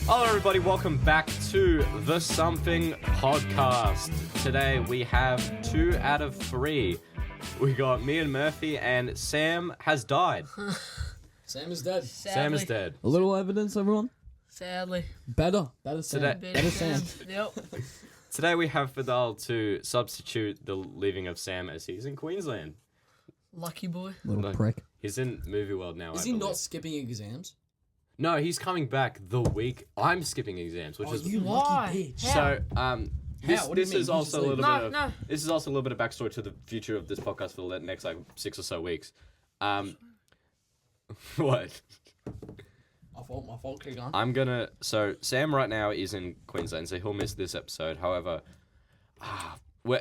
Hello everybody, welcome back to the Something Podcast. Today we have 2 out of 3. We got me and Murphy, and Sam has died. Sam is dead. Sam is dead. A little evidence, everyone. Sadly. Better Sam. Better Sam. Yep. Today we have Fedel to substitute the leaving of Sam as he's in Queensland. Lucky boy. Little prick. He's in movie world now. Is he not skipping exams? No, he's coming back the week I'm skipping exams, which is you lucky bitch. so. This is You also a just little No, bit of no. this is also a little bit of backstory to the future of this podcast for the next like 6 or so weeks. What? My fault, keep going. So Sam right now is in Queensland, so he'll miss this episode. However,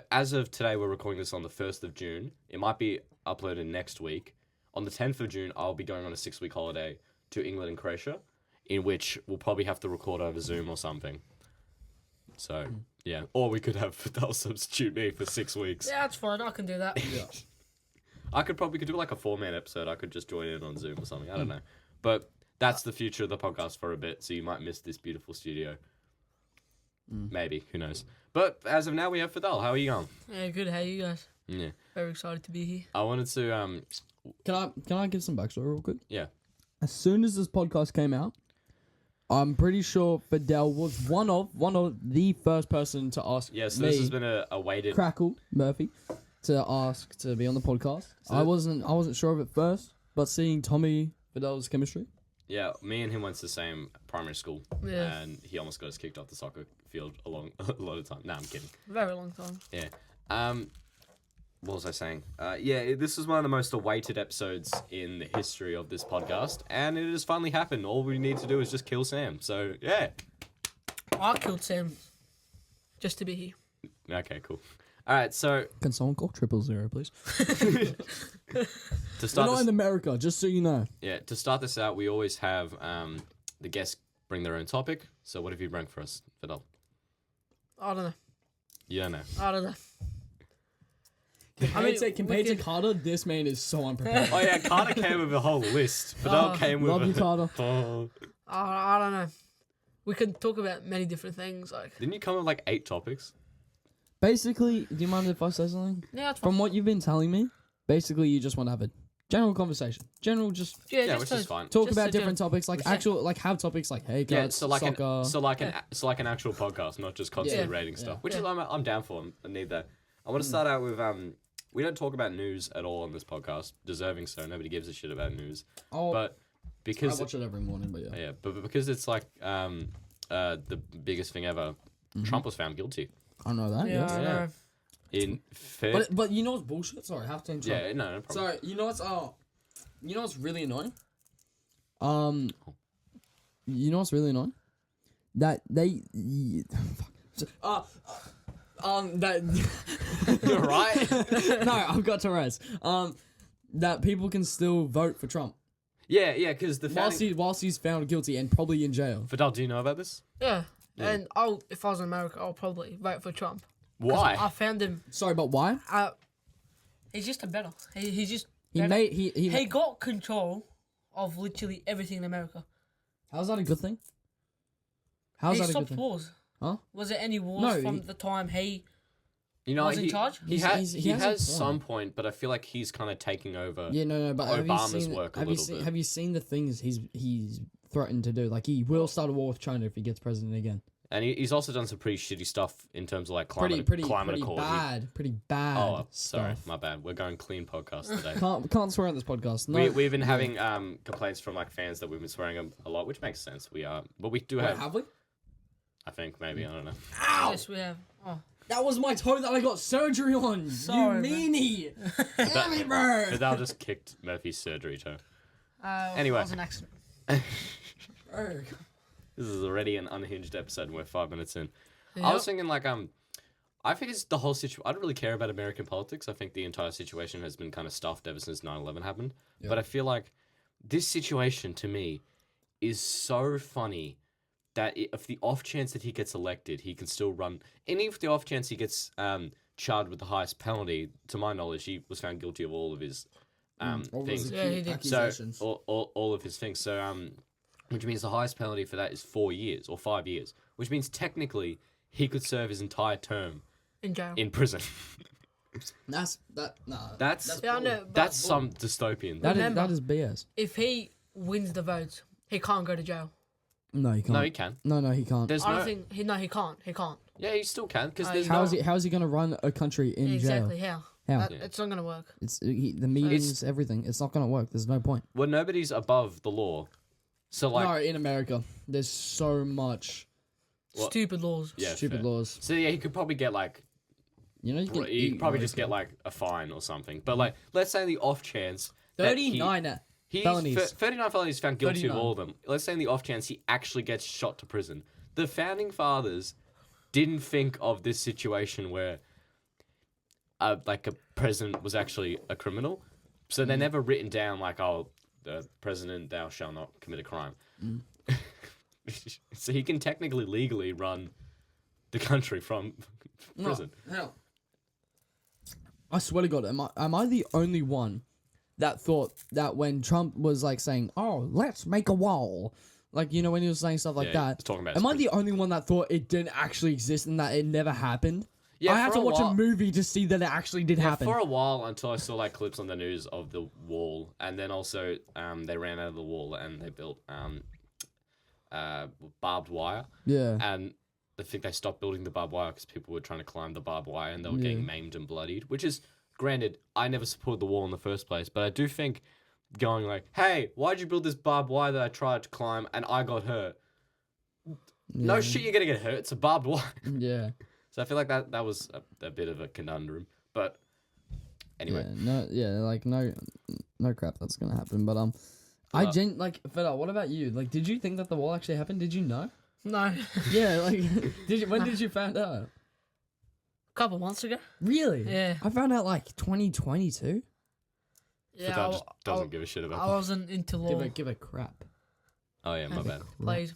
as of today, we're recording this on the 1st of June. It might be uploaded next week. On the 10th of June, I'll be going on a 6-week holiday to England and Croatia, in which we'll probably have to record over Zoom or something. So, yeah. Or we could have Fidel substitute me for 6 weeks. Yeah, that's fine. I can do that. Yeah. I could do like a 4-man episode. I could just join in on Zoom or something. I don't know. But that's the future of the podcast for a bit, so you might miss this beautiful studio. Maybe. Who knows? But as of now, we have Fidel. How are you going? Yeah, good. How you guys? Yeah. Very excited to be here. I wanted to, Can I give some backstory real quick? yeah. As soon as this podcast came out, I'm pretty sure Fedel was one of the first person to ask Yeah, so me, this has been a weighted... Crackle Murphy, to ask to be on the podcast. I wasn't sure of it first, but seeing Tommy Fidel's chemistry. Yeah, me and him went to the same primary school, Yeah. and he almost got us kicked off the soccer field a lot of time. Nah, I'm kidding. Very long time. Yeah. What was I saying? This is one of the most awaited episodes in the history of this podcast, and it has finally happened. All we need to do is just kill Sam. So, yeah. I killed Sam just to be here. Okay, cool. All right, so Can someone call 000, please? to We're start not this, in America, just so you know. to start this out, we always have the guests bring their own topic. So, what have you brought for us, Fidel? I don't know. You don't know. I don't know. Compared to Carter, this man is so unprepared. Oh yeah, Carter came with a whole list. Fidel came with. Love you, Carter. Oh. I don't know. We can talk about many different things. Like, Didn't you come with like 8 topics? Basically, do you mind if I say something? yeah, that's fine. From what you've been telling me, basically you just want to have a general conversation. Just Yeah, just which to is fine. talk just about to different do- topics, like actual, like have topics like haircuts, Yeah, so like soccer. an actual podcast, not just constantly rating stuff, which is I'm down for. I need that. I want to start out with we don't talk about news at all on this podcast, deserving so. Nobody gives a shit about news, but because I watch it every morning, but yeah. but because it's like the biggest thing ever. Trump was found guilty I know that. Yeah, Yeah. I know. in But you know what's bullshit? Sorry, I have to interrupt. yeah, no problem. Sorry, you know what's really annoying? You know what's really annoying? That they that You're right. no, I've got Tourette's. That people can still vote for Trump yeah, because the whilst he's found guilty and probably in jail. Fidel, do you know about this? Yeah. And if I was in America, I'll probably vote for Trump. 'Cause Why? I found him. Sorry, but why? He's just a better. He's just. He better. made He got control of literally everything in America. How's that a good thing? How's He that a good stopped thing? wars. Huh? Was there any wars No, from the time he You know, was in charge? He He's- he has has a point. some point, but I feel like he's kind of taking over. Yeah, no, but Obama's work a have you little seen, bit. Have you seen the things he's threatened to do? Like he will start a war with China if he gets president again. And he's also done some pretty shitty stuff in terms of like climate Pretty accord. pretty bad. Oh, sorry, stuff. my bad. We're going clean podcast today. Can't swear on this podcast. No. We've been having complaints from like fans that we've been swearing a lot, which makes sense. We are, but we do Wait, have we? I think maybe I don't know. Ow! Yes, we have. Oh, That was my toe that I got surgery on. Sorry, you meanie. Damn it, bro. Fidel just kicked Murphy's surgery toe. Anyway, it was an accident. Bro. This is already an unhinged episode, and we're 5 minutes in. I Yep. was thinking like I think it's the whole situation. I don't really care about American politics. I think the entire situation has been kind of stuffed ever since 9/11 happened. Yeah. But I feel like this situation to me is so funny that if the off chance that he gets elected, he can still run. And if the off chance he gets charged with the highest penalty, to my knowledge, he was found guilty of all of his All those things. Yeah, he did. accusations. So all of his things. So which means the highest penalty for that is 4 years or 5 years, which means technically he could serve his entire term In jail. in prison. That's that. Nah. That's Yeah, I know. But that's some dystopian. Remember- that is BS. if he wins the votes, he can't go to jail. No, he can't. No, he can. No, he can't. There's I no. don't think he can't. He can't. Yeah, he still can because there's How no. is he? How is he going to run a country in Exactly. jail? How? How? It's not gonna work. It's the meetings, everything. It's not going to work. There's no point. Well, nobody's above the law, so like. no, in America, there's so much What? Stupid laws. Yeah, stupid fair. laws. So yeah, he could probably get like. You know, you can He could probably eat just get like a fine or something. But like, let's say the off chance. that 39 He's felonies. 39 felonies found guilty 39. of all of them. Let's say in the off chance he actually gets shot to prison. The founding fathers didn't think of this situation where like a president was actually a criminal. So they never written down like, oh, the president, thou shalt not commit a crime. So he can technically legally run the country from prison. No. I swear to God, am I the only one that thought that when Trump was like saying, "Oh, let's make a wall," like you know when he was saying stuff like Yeah, that? he's talking about Am I prison. the only one that thought it didn't actually exist and that it never happened? Yeah, I had for to a watch while- a movie to see that it actually did happen. For a while, until I saw like clips on the news of the wall, and then also they ran out of the wall and they built barbed wire, Yeah. and I think they stopped building the barbed wire because people were trying to climb the barbed wire and they were getting maimed and bloodied. Which is, granted, I never supported the wall in the first place, but I do think going like, "Hey, why'd you build this barbed wire that I tried to climb and I got hurt?" No shit, you're gonna get hurt. It's a barbed wire. Yeah. So I feel like that was a bit of a conundrum, but anyway. Like no crap that's gonna happen. But like Fedel, what about you? Like, did you think that the wall actually happened? Did you know? No. Yeah, like when did you find out? A couple months ago. Really? Yeah. I found out like 2022. Yeah. Fidel just doesn't give a shit about I wasn't into law. Give a crap. Oh yeah, my bad. Please.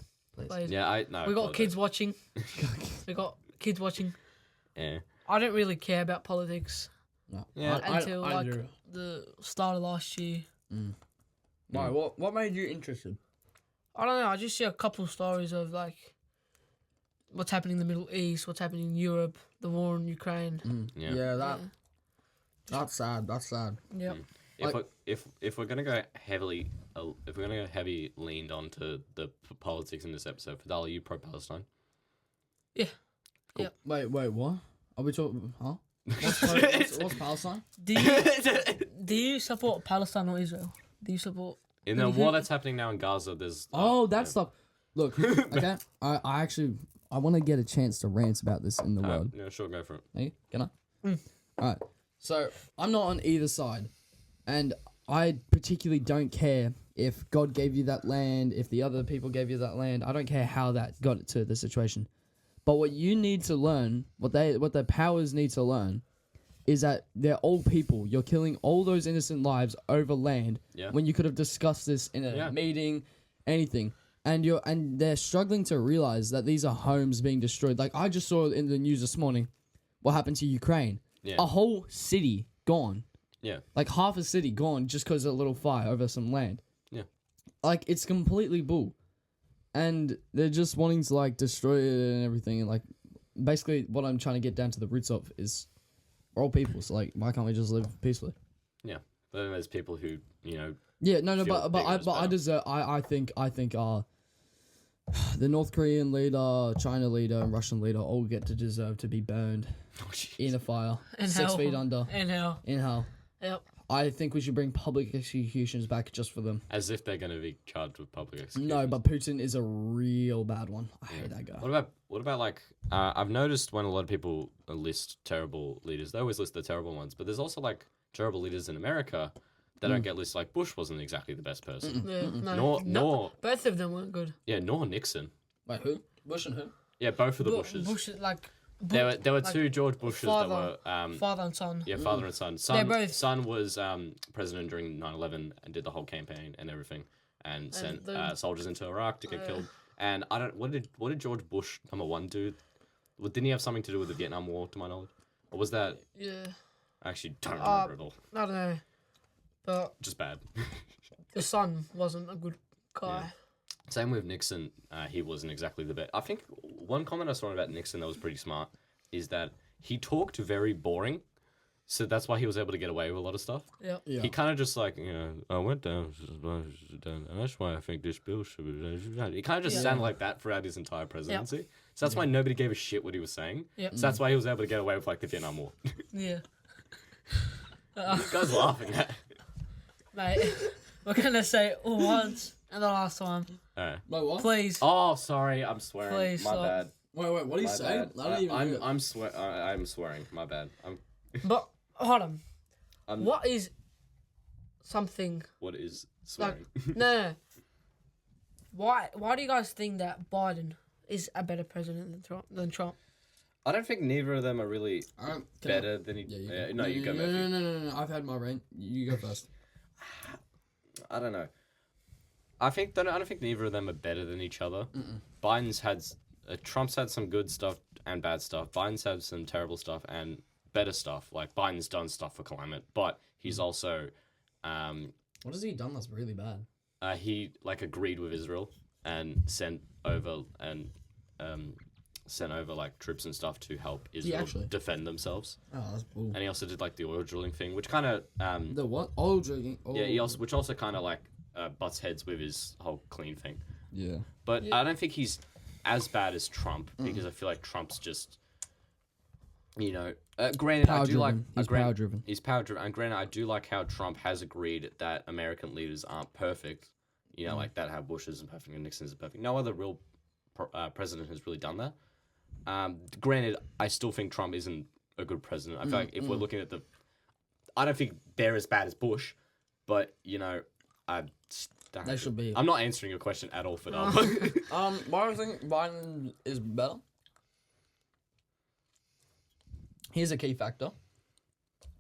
Yeah, We got kids watching. We got kids watching. Yeah. I don't really care about politics No. Yeah. until the start of last year. Why? What made you interested? I don't know. I just see a couple of stories of like what's happening in the Middle East, what's happening in Europe, the war in Ukraine. Yeah. That's sad. That's sad. Yep. If we're gonna go heavily, if we're gonna go heavy leaned onto the politics in this episode, Fidel, are you pro Palestine? Yeah. Cool. Yep. Wait, what? Are we talking? Huh? What's Palestine? Do you support Palestine or Israel? Do you support? In the war that's happening now in Gaza, there's That stuff. Look, okay. I actually want to get a chance to rant about this in the world. Yeah, sure, go for it. Hey, can I? Alright. So, I'm not on either side. And I particularly don't care if God gave you that land, if the other people gave you that land. I don't care how that got to the situation. But what you need to learn, what the powers need to learn, is that they're old people. You're killing all those innocent lives over land when you could have discussed this in a meeting, anything. And they're struggling to realize that these are homes being destroyed. Like I just saw in the news this morning what happened to Ukraine. Yeah. A whole city gone. Yeah. Like half a city gone just because of a little fire over some land. Yeah. Like it's completely bull. And they're just wanting to like destroy it and everything. And like basically what I'm trying to get down to the roots of is we're all people. So like why can't we just live peacefully? Yeah. But then there's people who, Yeah, no, feel but bigger I as deserve. I think the North Korean leader, China leader, and Russian leader all get to deserve to be burned in a fire, In 6 hell. feet under, In hell. in hell. Yep. I think we should bring public executions back just for them. as if they're going to be charged with public execution. No, but Putin is a real bad one. I hate that guy. What about like I've noticed when a lot of people list terrible leaders, they always list the terrible ones, but there's also like terrible leaders in America that don't get listed. Like Bush wasn't exactly the best person. Yeah, no, Nor both of them weren't good. nor Nixon. Wait, who? Bush and who? Yeah, both of the Bushes. Bush, like There were like, two George Bushes father- that were father and son. yeah, father and son. They're both- Son was president during 9/11 and did the whole campaign and everything, and sent the- soldiers into Iraq to get killed. And I don't what did George Bush #1 do? Well, didn't he have something to do with the Vietnam War, to my knowledge, or was that? Yeah. I actually don't remember at all. I don't know, but Just bad. the son wasn't a good guy. Same with Nixon. He wasn't exactly the best. I think one comment I saw about Nixon that was pretty smart is that he talked very boring. So that's why he was able to get away with a lot of stuff. Yeah. He kind of just like, I went down, and that's why I think this bill should be done. He kind of just sounded like that throughout his entire presidency. So that's why nobody gave a shit what he was saying. Yep. So that's why he was able to get away with like the Vietnam War. Yeah. You guys laughing at. Mate, we're going to say it once and the last time. Wait, what? Please. Oh, sorry, I'm swearing. Please My stop. bad. Wait, what are you My saying? bad. I don't even hear it. I'm swearing. My bad. But, hold on. I'm- What is something... What is swearing? No. Why do you guys think that Biden is a better president than Trump? I don't think neither of them are really Can better than each. Yeah, you No, you go. Matthew. No. I've had my reign. You go first. I don't know. I don't think neither of them are better than each other. Biden's had Trump's had some good stuff and bad stuff. Biden's had some terrible stuff and better stuff. Like Biden's done stuff for climate, but he's also What has he done that's really bad? he like agreed with Israel and sent over like troops and stuff to help Israel actually? defend themselves. Oh, that's bull. And he also did like the oil drilling thing, which kind of The what? Oil drinking. yeah, which also kind of like butts heads with his whole clean thing. Yeah. But I don't think he's as bad as Trump because I feel like Trump's just, granted, Power I do driven. like He's power driven. He's power driven, and granted, I do like how Trump has agreed that American leaders aren't perfect. Like that, how Bush isn't perfect and Nixon isn't perfect. No other real president has really done that. Granted, I still think Trump isn't a good president. I feel like if we're looking at I don't think they're as bad as Bush, but They should be. I'm not answering your question at all, Fedel. Why do I think Biden is better? Here's a key factor.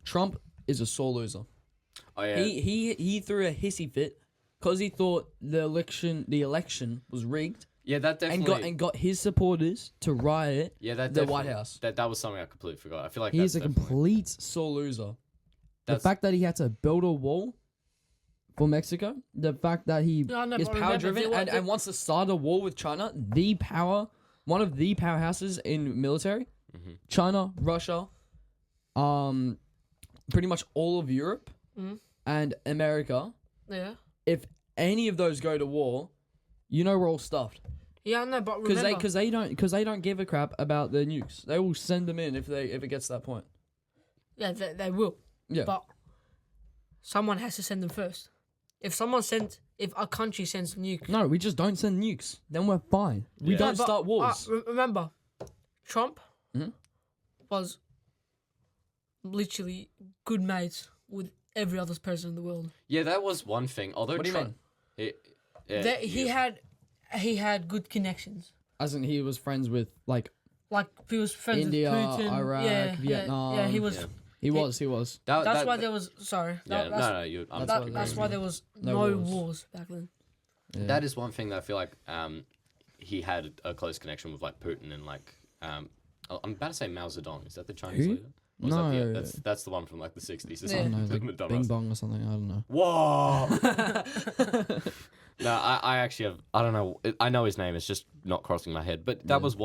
Trump is a sore loser. Oh yeah. He threw a hissy fit because he thought the election was rigged Yeah, that definitely. and got his supporters to riot the White House. That was something I completely forgot. I feel like He's that's a complete sore loser. The fact that he had to build a wall for Mexico, the fact that he No, no, is but power remember, driven and wants to start a war with China, one of the powerhouses in military, China, Russia, pretty much all of Europe and America. Yeah. If any of those go to war, we're all stuffed. Yeah, no, but remember... Because they don't give a crap about the nukes. They will send them in if it gets to that point. Yeah, they will. Yeah. But someone has to send them first. If a country sends nukes... No, we just don't send nukes. Then we're fine. We Yeah. don't start wars. Remember, Trump Mhm. was literally good mates with every other president in the world. Yeah, that was one thing. Although What do you Trump, He had good connections. As in, he was friends with Like he was friends India, with Putin, Iraq, Vietnam. Yeah, he was. Yeah. He was. That's why there was. Sorry. Yeah, That's why there was No no wars. wars back then. Yeah. that is one thing that I feel like he had a close connection with like Putin and like I'm about to say Mao Zedong. Is that the Chinese Who? leader? Or is No. that's the one from like the 60s. Yeah. I don't know, Like, like the Bing dumbass. Bong or something. I don't know. Whoa. No, I actually have. I don't know. I know his name. It's just not crossing my head. But that was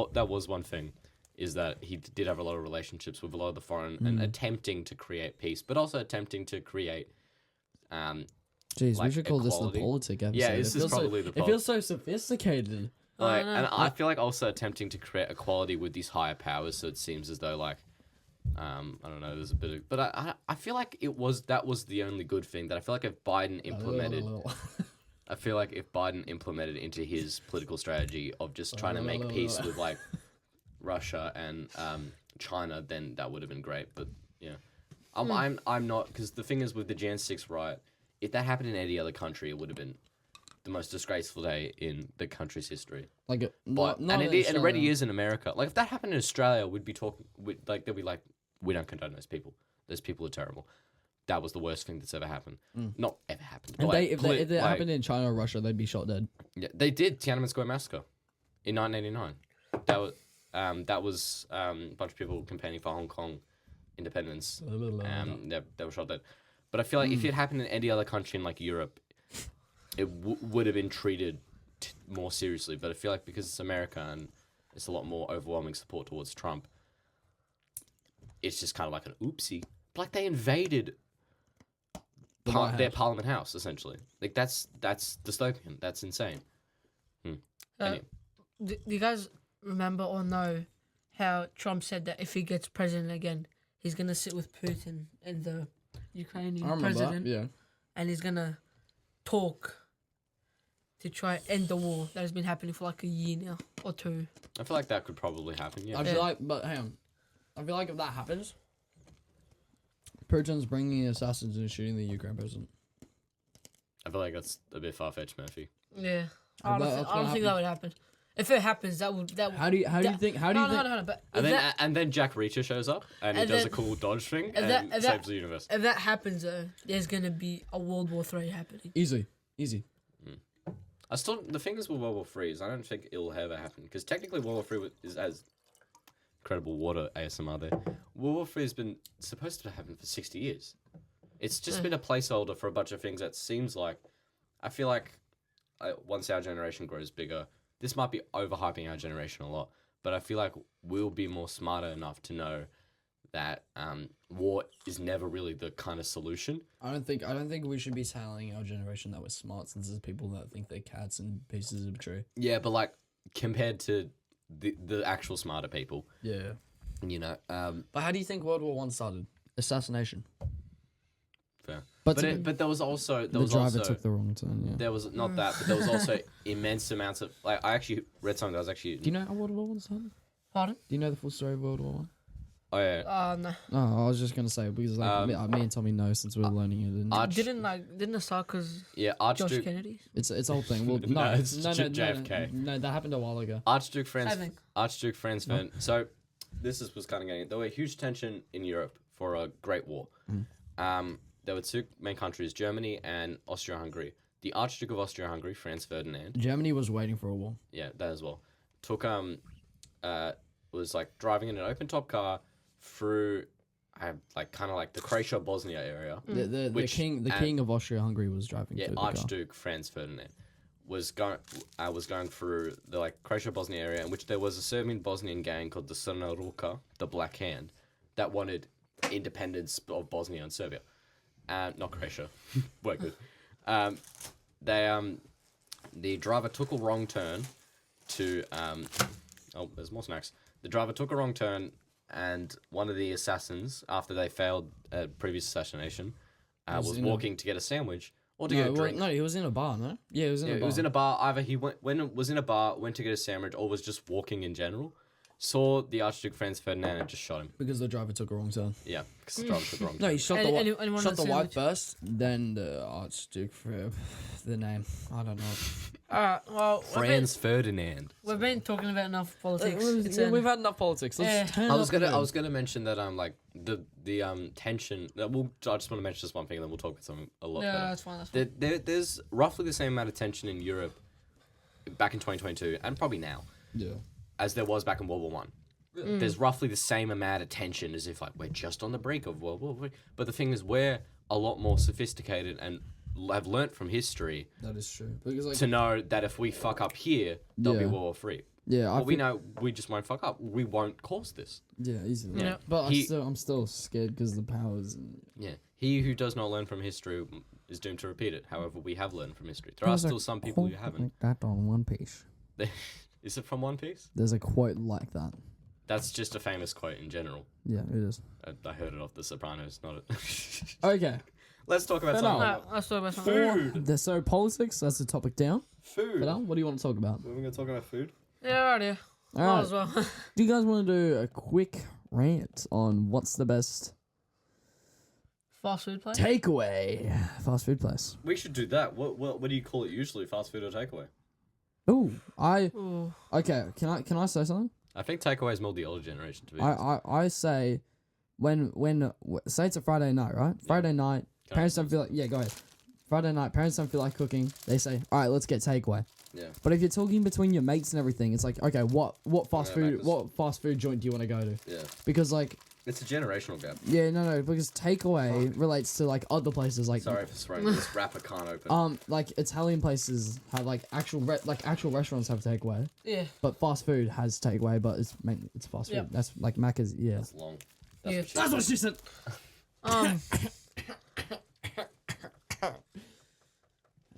one thing, is that he did have a lot of relationships with a lot of the foreign and attempting to create peace, but also attempting to create. Jeez, like we should call equality. this the politic episode. Yeah, this It is feels probably so, the It feels so sophisticated. Like, know. and I feel like also attempting to create equality with these higher powers, so it seems as though like, I don't know, there's a bit of, but I feel like that was the only good thing that I feel like if Biden implemented, I feel like if Biden implemented into his political strategy of just trying to make peace with like Russia and China, then that would have been great. But yeah, I'm not, because the thing is with the Jan 6 riot, if that happened in any other country, it would have been the most disgraceful day in the country's history. Like, But not and it already is in America. Like if that happened in Australia, we'd be talking. They'd be like, we don't condone those people. Those people are terrible. That was the worst thing that's ever happened. Not ever happened. And but if it happened in China or Russia, they'd be shot dead. yeah, they did Tiananmen Square massacre in 1989. That was a bunch of people campaigning for Hong Kong independence. They were shot dead. But I feel like if it happened in any other country in like Europe, it would have been treated more seriously. But I feel like because it's America and it's a lot more overwhelming support towards Trump, it's just kind of like an oopsie. Like they invaded their Parliament House essentially. Like that's dystopian. That's insane. Anyway. Do you guys remember or know how Trump said that if he gets president again, he's gonna sit with Putin and the Ukrainian president, and he's gonna talk to try and end the war that has been happening for like a year now or two. I feel like that could probably happen. Yeah. I feel like, but hang on, I feel like if that happens, Putin's bringing assassins and shooting the Ukraine president. I feel like that's a bit far fetched, Murphy. Yeah, I don't think that would happen. If it happens, that would. How do you think? But And then Jack Reacher shows up and he does a cool dodge thing and saves the universe. If that happens, though, there's gonna be a World War III happening. Easy. The thing is with World War III is I don't think it'll ever happen because technically World War III is as incredible water ASMR there. World War III has been supposed to happen for 60 years. It's just been a placeholder for a bunch of things that seems like. I feel like once our generation grows bigger. This might be overhyping our generation a lot, but I feel like we'll be more smarter enough to know that war is never really the kind of solution. I don't think we should be telling our generation that we're smart, since there's people that think they're cats and pieces of tree. Yeah, but like compared to the actual smarter people. Yeah. You know. But how do you think World War I started? Assassination. Fair. But there was also the driver took the wrong turn. Yeah. There was not that, but there was also immense amounts of like I actually read something that was actually. Do you know how World War I started? Pardon? Do you know the full story of World War I? Oh yeah. No. No, I was just gonna say because like me and Tommy know since we were learning it. Didn't it start because Josh Archduke. Kennedy? It's a whole thing. Well, No, it's JFK. No, that happened a while ago. Archduke Franz Ferdinand. So this was kind of getting. There were huge tension in Europe for a Great War. There were two main countries, Germany and Austria-Hungary. The Archduke of Austria-Hungary, Franz Ferdinand. Germany was waiting for a war. Yeah, that as well. Was like driving in an open-top car through, kind of like the Croatia Bosnia area. The king of Austria-Hungary was driving. Yeah, through the Archduke Franz Ferdinand was going through the like Croatia Bosnia area, in which there was a Serbian Bosnian gang called the Crna Ruka, the Black Hand, that wanted independence of Bosnia and Serbia. Not Croatia. We're good. The driver took a wrong turn to there's more snacks. The driver took a wrong turn, and one of the assassins, after they failed a previous assassination, was walking to get a sandwich or to get a drink. No, he was in a bar, no? Yeah, he was in a bar. He was in a bar. Either he went to get a sandwich, or was just walking in general. Saw the Archduke Franz Ferdinand and just shot him. Because the driver took a wrong turn. Yeah, because the driver took a wrong turn. No, he shot the wife first, then the Archduke for the name. I don't know. Alright, well... Franz Ferdinand. We've been talking about enough politics. We've had enough politics. Let's turn I was gonna mention that the tension... I just want to mention just one thing and then we'll talk about something a lot better. Yeah, that's fine. There's roughly the same amount of tension in Europe back in 2022 and probably now. Yeah. As there was back in World War One. There's roughly the same amount of tension as if like we're just on the brink of World War III. But the thing is, we're a lot more sophisticated and have learnt from history. That is true. Because, to know that if we fuck up here, there'll be World War III. Yeah, we know we just won't fuck up. We won't cause this. Yeah, easily. Yeah. But I'm still scared because the powers. Yeah, he who does not learn from history is doomed to repeat it. However, we have learned from history. There are still some people who haven't. Like that on One Piece. Is it from One Piece? There's a quote like that. That's just a famous quote in general. Yeah, it is. I heard it off The Sopranos, not it. Okay. Let's talk about something. No, let's talk about something. Food. So politics, that's the topic down. Food. Fedel, what do you want to talk about? We're going to talk about food? Yeah, right here. All Might right. as well. Do you guys want to do a quick rant on what's the best Fast food place? takeaway fast food place? We should do that. What do you call it usually? Fast food or takeaway? Ooh, Ooh. okay. Can I say something? I think takeaway is more the older generation, to be I say when say it's a Friday night, right? Yeah. Friday night, Can parents I- don't feel like go ahead. Friday night, parents don't feel like cooking. They say, all right, let's get takeaway. Yeah. But if you're talking between your mates and everything, it's like, okay, what fast Yeah, food Macca's. what fast food joint do you want to go to? Yeah. Because like It's a generational gap. Yeah, no, because takeaway relates to like other places like. Sorry for swearing. This wrapper can't open. Like Italian places have like actual restaurants have takeaway. Yeah. But fast food has takeaway, but it's fast food. Yep. That's like Macca's. Yeah. That's long. Yeah. That's what she said.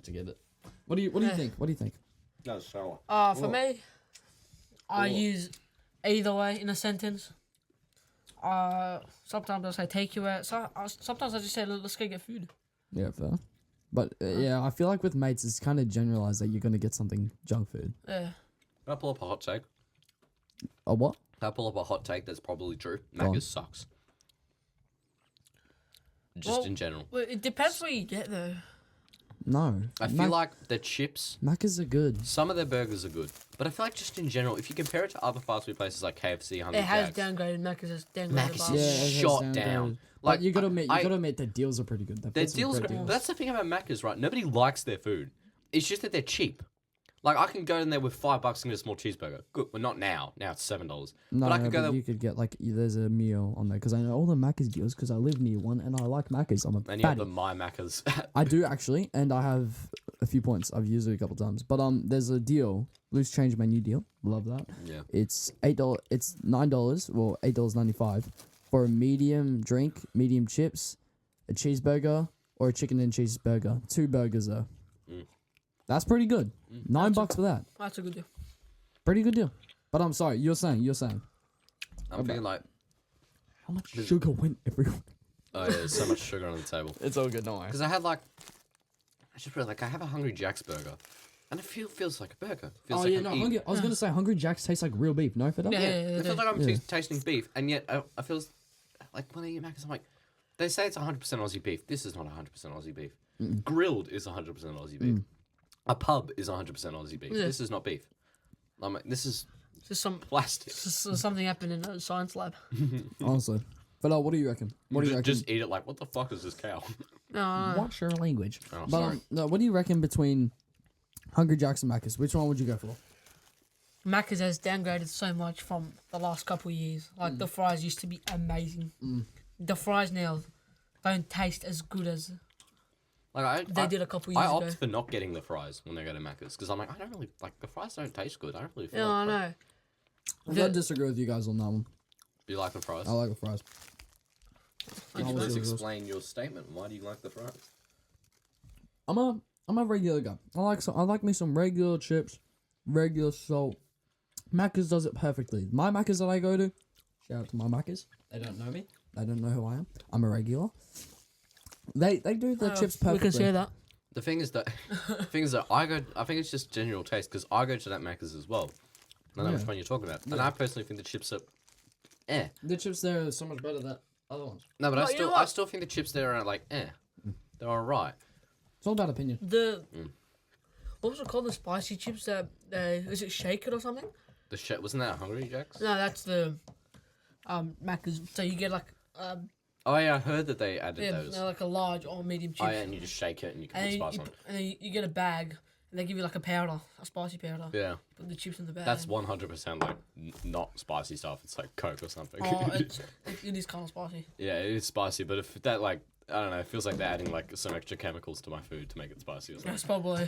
To get it. What do you think? What do you think? No, sour. For me, I use either way in a sentence. Sometimes I say take you out. Sometimes I just say let's go get food. Yeah, fair. But yeah, I feel like with mates, it's kind of generalized that you're gonna get something junk food. Yeah. Can I pull up a hot take? A what? Can I pull up a hot take that's probably true? Go on. Macca's sucks. Just in general. Well, it depends what you get though. No. I feel like the chips, Macca's are good. some of their burgers are good. But I feel like just in general, if you compare it to other fast food places like KFC, Hungry It has Jack's, downgraded. Macca's has downgraded. Macca's the is bar. Yeah, it has shot downgraded. down. But Like, you gotta admit, I- the deals are pretty good. They've their got some deals, great but that's the thing about Macca's, right? Nobody likes their food. It's just that they're cheap. Like, I can go in there with $5 and get a small cheeseburger. Good. Well, not now. Now it's $7. No, but I could go there. you could get like there's a meal on there because I know all the Macca's deals because I live near one and I like Macca's. I'm a And you have fatty. the My Macca's. I do actually, and I have a few points. I've used it a couple times, but there's a deal, loose change menu deal. Love that. Yeah. It's $8. It's $9. Well, $8.95 for a medium drink, medium chips, a cheeseburger, or a chicken and cheeseburger. 2 burgers though. That's pretty good. $9 for that. That's a good deal. Pretty good deal. But I'm sorry, you're saying. I'm thinking like, How much sugar went everywhere? oh yeah, there's so much sugar on the table. It's all good, don't worry. Because I had like, I just realized, like, I have a Hungry Jack's burger, and it feels like a burger. Feels like I'm eating- I was gonna say Hungry Jack's tastes like real beef. No, Fedel? Yeah. It feels like I'm Yeah. tasting beef, and yet I feel like when I eat Macca's, I'm like, they say it's 100% Aussie beef. This is not 100% Aussie beef. Grilled is 100% Aussie beef. A pub is 100% Aussie beef. Yeah. This is not beef. I'm like, this is Just plastic. something happened in a science lab. Honestly. Fedel, what do you reckon? What do you reckon? Just eat it like, what the fuck is this cow? No. Watch your language. Oh, But sorry. no, what do you reckon between Hungry Jack's and Macca's? Which one would you go for? Macca's has downgraded so much from the last couple of years. Like the fries used to be amazing. The fries now don't taste as good as Like they did a couple I years opt ago. for not getting the fries when they go to Macca's because I'm like, I don't really like the fries. Don't taste good. I don't really feel. Yeah, I like know. I disagree with you guys on that one. Do you like the fries? I like the fries. Can you was please yours. explain your statement? Why do you like the fries? I'm a regular guy. I like me some regular chips, regular salt. Macca's does it perfectly. My Macca's that I go to, shout out to my Macca's. They don't know me. They don't know who I am. I'm a regular. They do the chips perfectly. We can share that. The thing is that I think it's just general taste because I go to that Macca's as well. I know which one you're talking about, and I personally think the chips are, The chips there are so much better than other ones. No, but No, you know I what? still think the chips there are like, they're alright. It's all about opinion. What was it called? The spicy chips that is it shaken or something? The shit wasn't that Hungry Jack's? No, that's the Macca's. So you get like Oh yeah, I heard that they added those. they're like a large or medium chip. Oh yeah, and you just shake it and you can and put then spice you, on it. and then you get a bag and they give you like a powder, a spicy powder. Yeah, Put the chips in the bag. that's 100% like not spicy stuff. It's like Coke or something. Oh, it is kind of spicy. Yeah, it is spicy, but if that like I don't know, it feels like they're adding like some extra chemicals to my food to make it spicy or something. That's probably.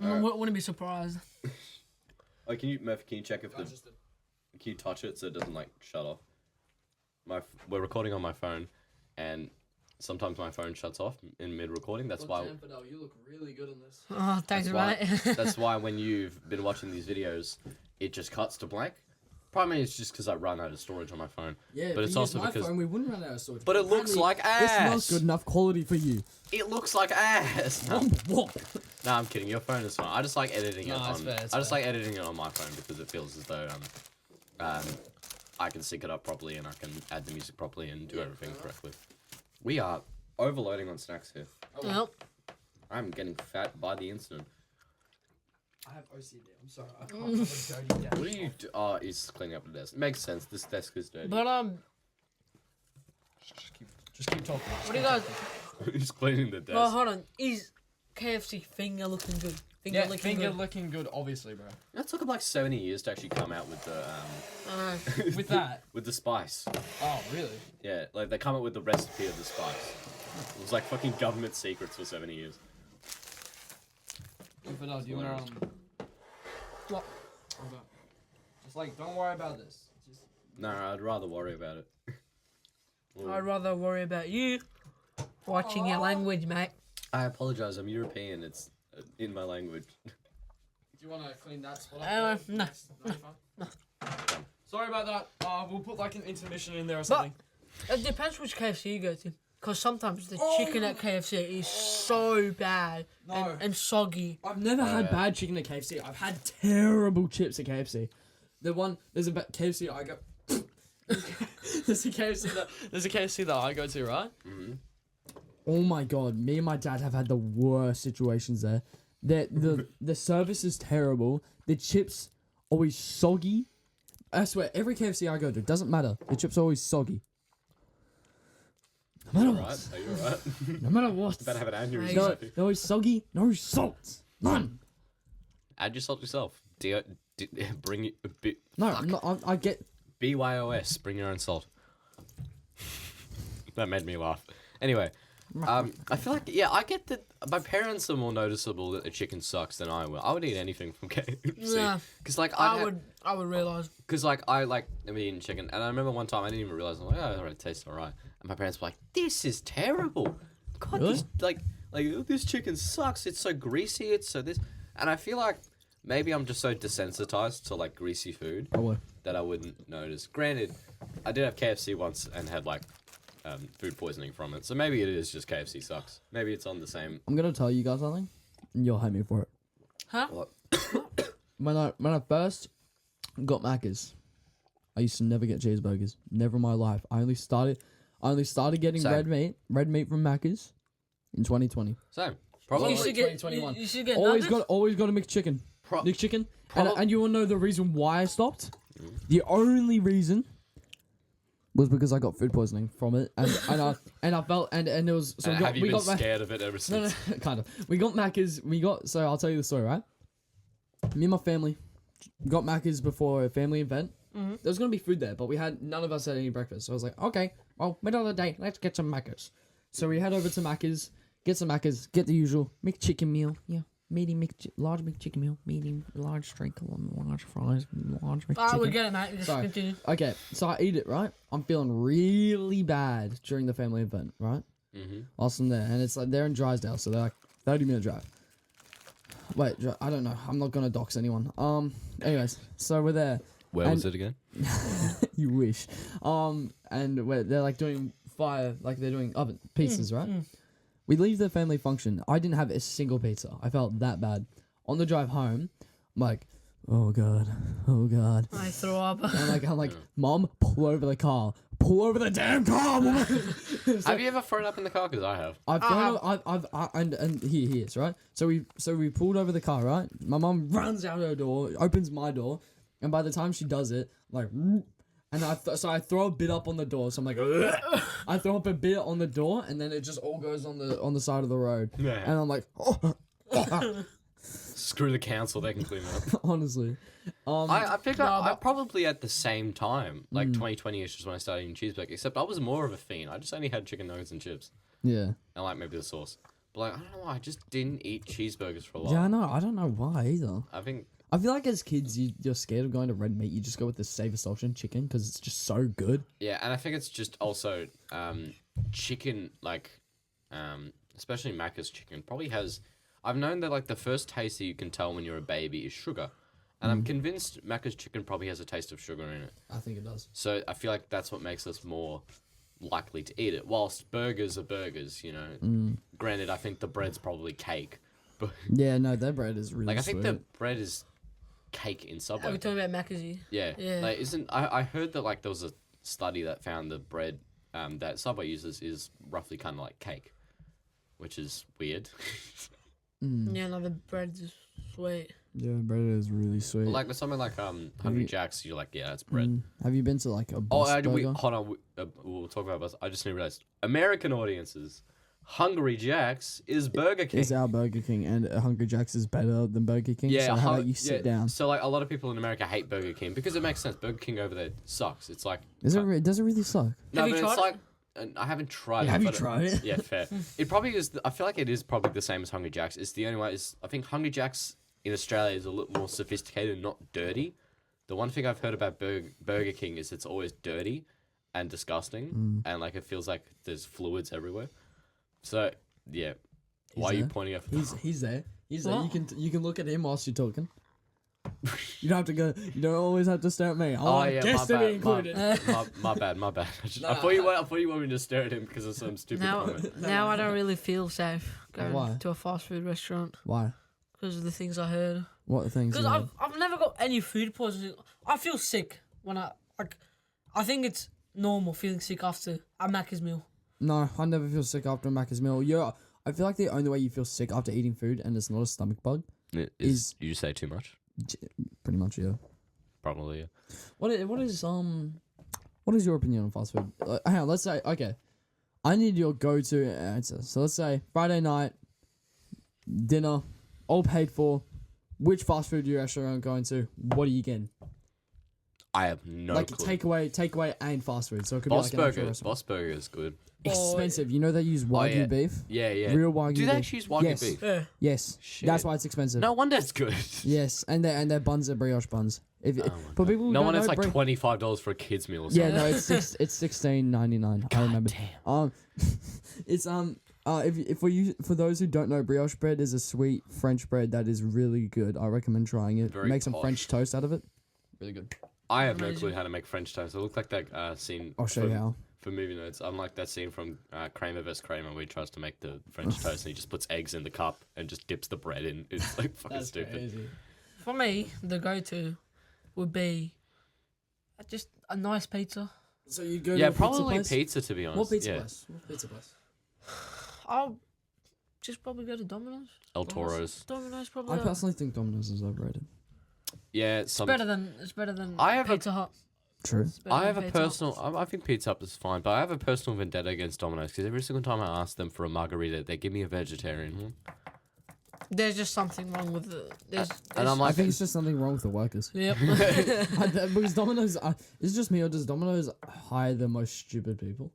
Wouldn't be surprised. Oh, can you check if can you touch it so it doesn't like shut off? We're recording on my phone, and sometimes my phone shuts off in mid-recording. That's why. You look really good on this. Oh, thanks, mate. That's why when you've been watching these videos, it just cuts to blank. Probably it's just because I run out of storage on my phone. Yeah, but it's also because. phone, we wouldn't run out of storage. But it looks like ass. It's not good enough quality for you. It looks like ass. No, What? no, I'm kidding. Your phone is fine. I just like editing it No, on. it's fair, it's I just fair. like editing it on my phone because it feels as though I can sync it up properly and I can add the music properly and do everything correctly. We are overloading on snacks here. Yep. I'm getting fat by the instant. I have OCD. I'm sorry. I can't have a dirty desk. What do you do? Oh, he's cleaning up the desk. Makes sense. This desk is dirty. But Just keep talking. what do you guys? He's cleaning the desk. Well, hold on. Is KFC finger looking good? looking good, obviously, bro. That took them like 70 years to actually come out with the With that? with the spice. Oh, really? Yeah, like they come up with the recipe of the spice. It was like fucking government secrets for 70 years. Fedel, do you want to What? Just like, don't worry about this. No, I'd rather worry about it. I'd rather worry about you watching your language, mate. I apologize. I'm European. It's in my language. Do you want to clean that spot up? No. No. Sorry about that. We'll put like an intermission in there or something. It depends which KFC you go to. Because sometimes the chicken at KFC is so bad and soggy. I've never had bad chicken at KFC. I've had terrible chips at KFC. There's a KFC I go. there's a KFC that I go to, right? Mm-hmm. Oh my god, me and my dad have had the worst situations there. The service is terrible. The chips always soggy. I swear, every KFC I go to, doesn't matter. The chips are always soggy. No matter what. Are you alright? No matter what. Better have an aneurysm. No, they're always soggy. No salt. None. Add your salt yourself. Bring it a bit. No, I get. BYOS. Bring your own salt. That made me laugh. Anyway, I feel like I get that my parents are more noticeable that the chicken sucks than I will. I would eat anything from KFC. Yeah. Because like I would realize. Because like I'm eating chicken, and I remember one time I didn't even realize. I'm like, oh, it tastes alright. And my parents were like, "This is terrible. God, really? This chicken sucks. It's so greasy. It's so this." And I feel like maybe I'm just so desensitized to like greasy food that I wouldn't notice. Granted, I did have KFC once and had like food poisoning from it. So maybe it is just KFC sucks. Maybe it's on the same. I'm gonna tell you guys something, and you'll hate me for it. Huh? What? When I first got Macca's, I used to never get cheeseburgers. Never in my life. I only started getting Same. red meat from Macca's in 2020. Same. Probably You should get 2021. You should get Always nuggets. got a McChicken. McChicken. Prob- And you want to know the reason why I stopped? The only reason was because I got food poisoning from it, and I felt and it was so have you been scared of it ever No, since? kind of. We got Macca's. So I'll tell you the story, right? Me and my family got Macca's before a family event. Mm-hmm. There was gonna be food there, but none of us had any breakfast. So I was like, okay, well, middle of the day, let's get some Macca's. So we head over to Macca's, get some Macca's, get the usual McChicken meal, large McChicken meal, medium, large steak, large fries, large McChicken. I would get it, mate. Just Sorry. continue. Okay, so I eat it, right? I'm feeling really bad during the family event, right? Mm-hmm. Whilst I'm there, and it's like they're in Drysdale, so they're like 30-minute drive. Wait, I don't know. I'm not gonna dox anyone. Anyways, so we're there. Where was it again? You wish. And they're like doing fire, like they're doing oven pizzas, right? We leave the family function. I didn't have a single pizza. I felt that bad. On the drive home, I'm like, oh god. I throw up. I'm like, Mom, pull over the car. Pull over the damn car, woman. Have you ever thrown up in the car? Because I have. I've thrown and he is right. So we pulled over the car, right? My mom runs out her door, opens my door, and by the time she does it, like, and I throw a bit up on the door. So I'm like, I throw up a bit on the door, and then it just all goes on the side of the road. Yeah. And I'm like, Screw the council, they can clean it up. honestly, I picked up I probably at the same time, like 2020 is just when I started eating cheeseburger, except I was more of a fiend. I just only had chicken nuggets and chips. yeah. And like maybe the sauce. But like, I don't know why, I just didn't eat cheeseburgers for a while. Yeah, I know. I don't know why either. I I feel like as kids, you're scared of going to red meat. You just go with the safer option, chicken, because it's just so good. Yeah, and I think it's just also chicken, like, especially Macca's chicken, probably has... I've known that, like, the first taste that you can tell when you're a baby is sugar. And I'm convinced Macca's chicken probably has a taste of sugar in it. I think it does. So I feel like that's what makes us more likely to eat it. Whilst burgers are burgers, you know. Granted, I think the bread's probably cake. But Yeah, no, their bread is really like, I think sweet. the bread is cake in Are Subway. we talking about Mackenzie? Yeah. Yeah. Like, I heard that, like, there was a study that found the bread that Subway uses is roughly kind of like cake, which is weird. Yeah, no, the bread's just sweet. Yeah, bread is really sweet. But like with something like Hungry Jack's, you're like, yeah, that's bread. Have you been to like a bus burger? Hold on, we'll talk about bus. I just realized American audiences, Hungry Jack's is Burger King. Is our Burger King, and Hungry Jack's is better than Burger King. Yeah, so how about you sit down? So like a lot of people in America hate Burger King because it makes sense. Burger King over there sucks. It's like Does it really suck? no, Have you but tried it's it? like I haven't tried it. Have you but tried it? Yeah, fair. It probably is. I feel like it is probably the same as Hungry Jack's. It's the only way. I think Hungry Jack's in Australia is a little more sophisticated and not dirty. The one thing I've heard about Burger King is it's always dirty and disgusting, and like it feels like there's fluids everywhere. So yeah, why are you pointing at? He's there. He's there. What? You can look at him whilst you're talking. You don't have to go. You don't always have to stare at me. I want guests to be included. My bad. No, I thought you wanted me to stare at him because of some stupid comment. Now I don't really feel safe going Why? to a fast food restaurant Why? because of the things I heard. What things? Because I've never got any food poisoning. I feel sick when I think it's normal feeling sick after a Macca's meal. No, I never feel sick after a Macca's meal. I feel like the only way you feel sick after eating food and it's not a stomach bug is you say too much? pretty much Probably. Yeah. What is your opinion on fast food? Hang on, let's say I need your go-to answer. So let's say Friday night dinner, all paid for. Which fast food restaurant going to? What are you getting? I have no like clue. takeaway and fast food. So it could Boss be like an actual Burger. restaurant. Boss Burger is good. Expensive. You know they use Wagyu yeah. beef. Yeah. Real Wagyu Do beef. they actually use Wagyu Yes. beef? Yeah. Yes. Shit. That's why it's expensive. No wonder it's good. Yes, and their buns are brioche buns. For people who No don't wonder know, it's like $25 for a kid's meal or something. Yeah, no, it's $16.99. I remember. Damn. It's if for those who don't know, brioche bread is a sweet French bread that is really good. I recommend trying it. Very Make some posh. French toast out of it. Really good. I have no Amazing. clue how to make French toast. I look like that scene. I'll show you how. For movie notes, I'm like that scene from Kramer vs. Kramer where he tries to make the French toast and he just puts eggs in the cup and just dips the bread in. It's like fucking stupid. Crazy. For me, the go-to would be just a nice pizza. So you go Yeah, to a probably pizza place? pizza to be honest. What pizza yeah. place? What pizza place? I'll just probably go to Domino's. El Toro's. Domino's probably. I personally think Domino's is overrated. Yeah, It's better than I have a- Pizza Hut. True. It's better I than have a Pizza Hut. personal. I think Pizza Hut is fine, but I have a personal vendetta against Domino's because every single time I ask them for a margarita, they give me a vegetarian one. There's just something wrong with it. And I'm I like, think it's just something wrong with the workers. Yep. Because Domino's, is it just me or does Domino's hire the most stupid people?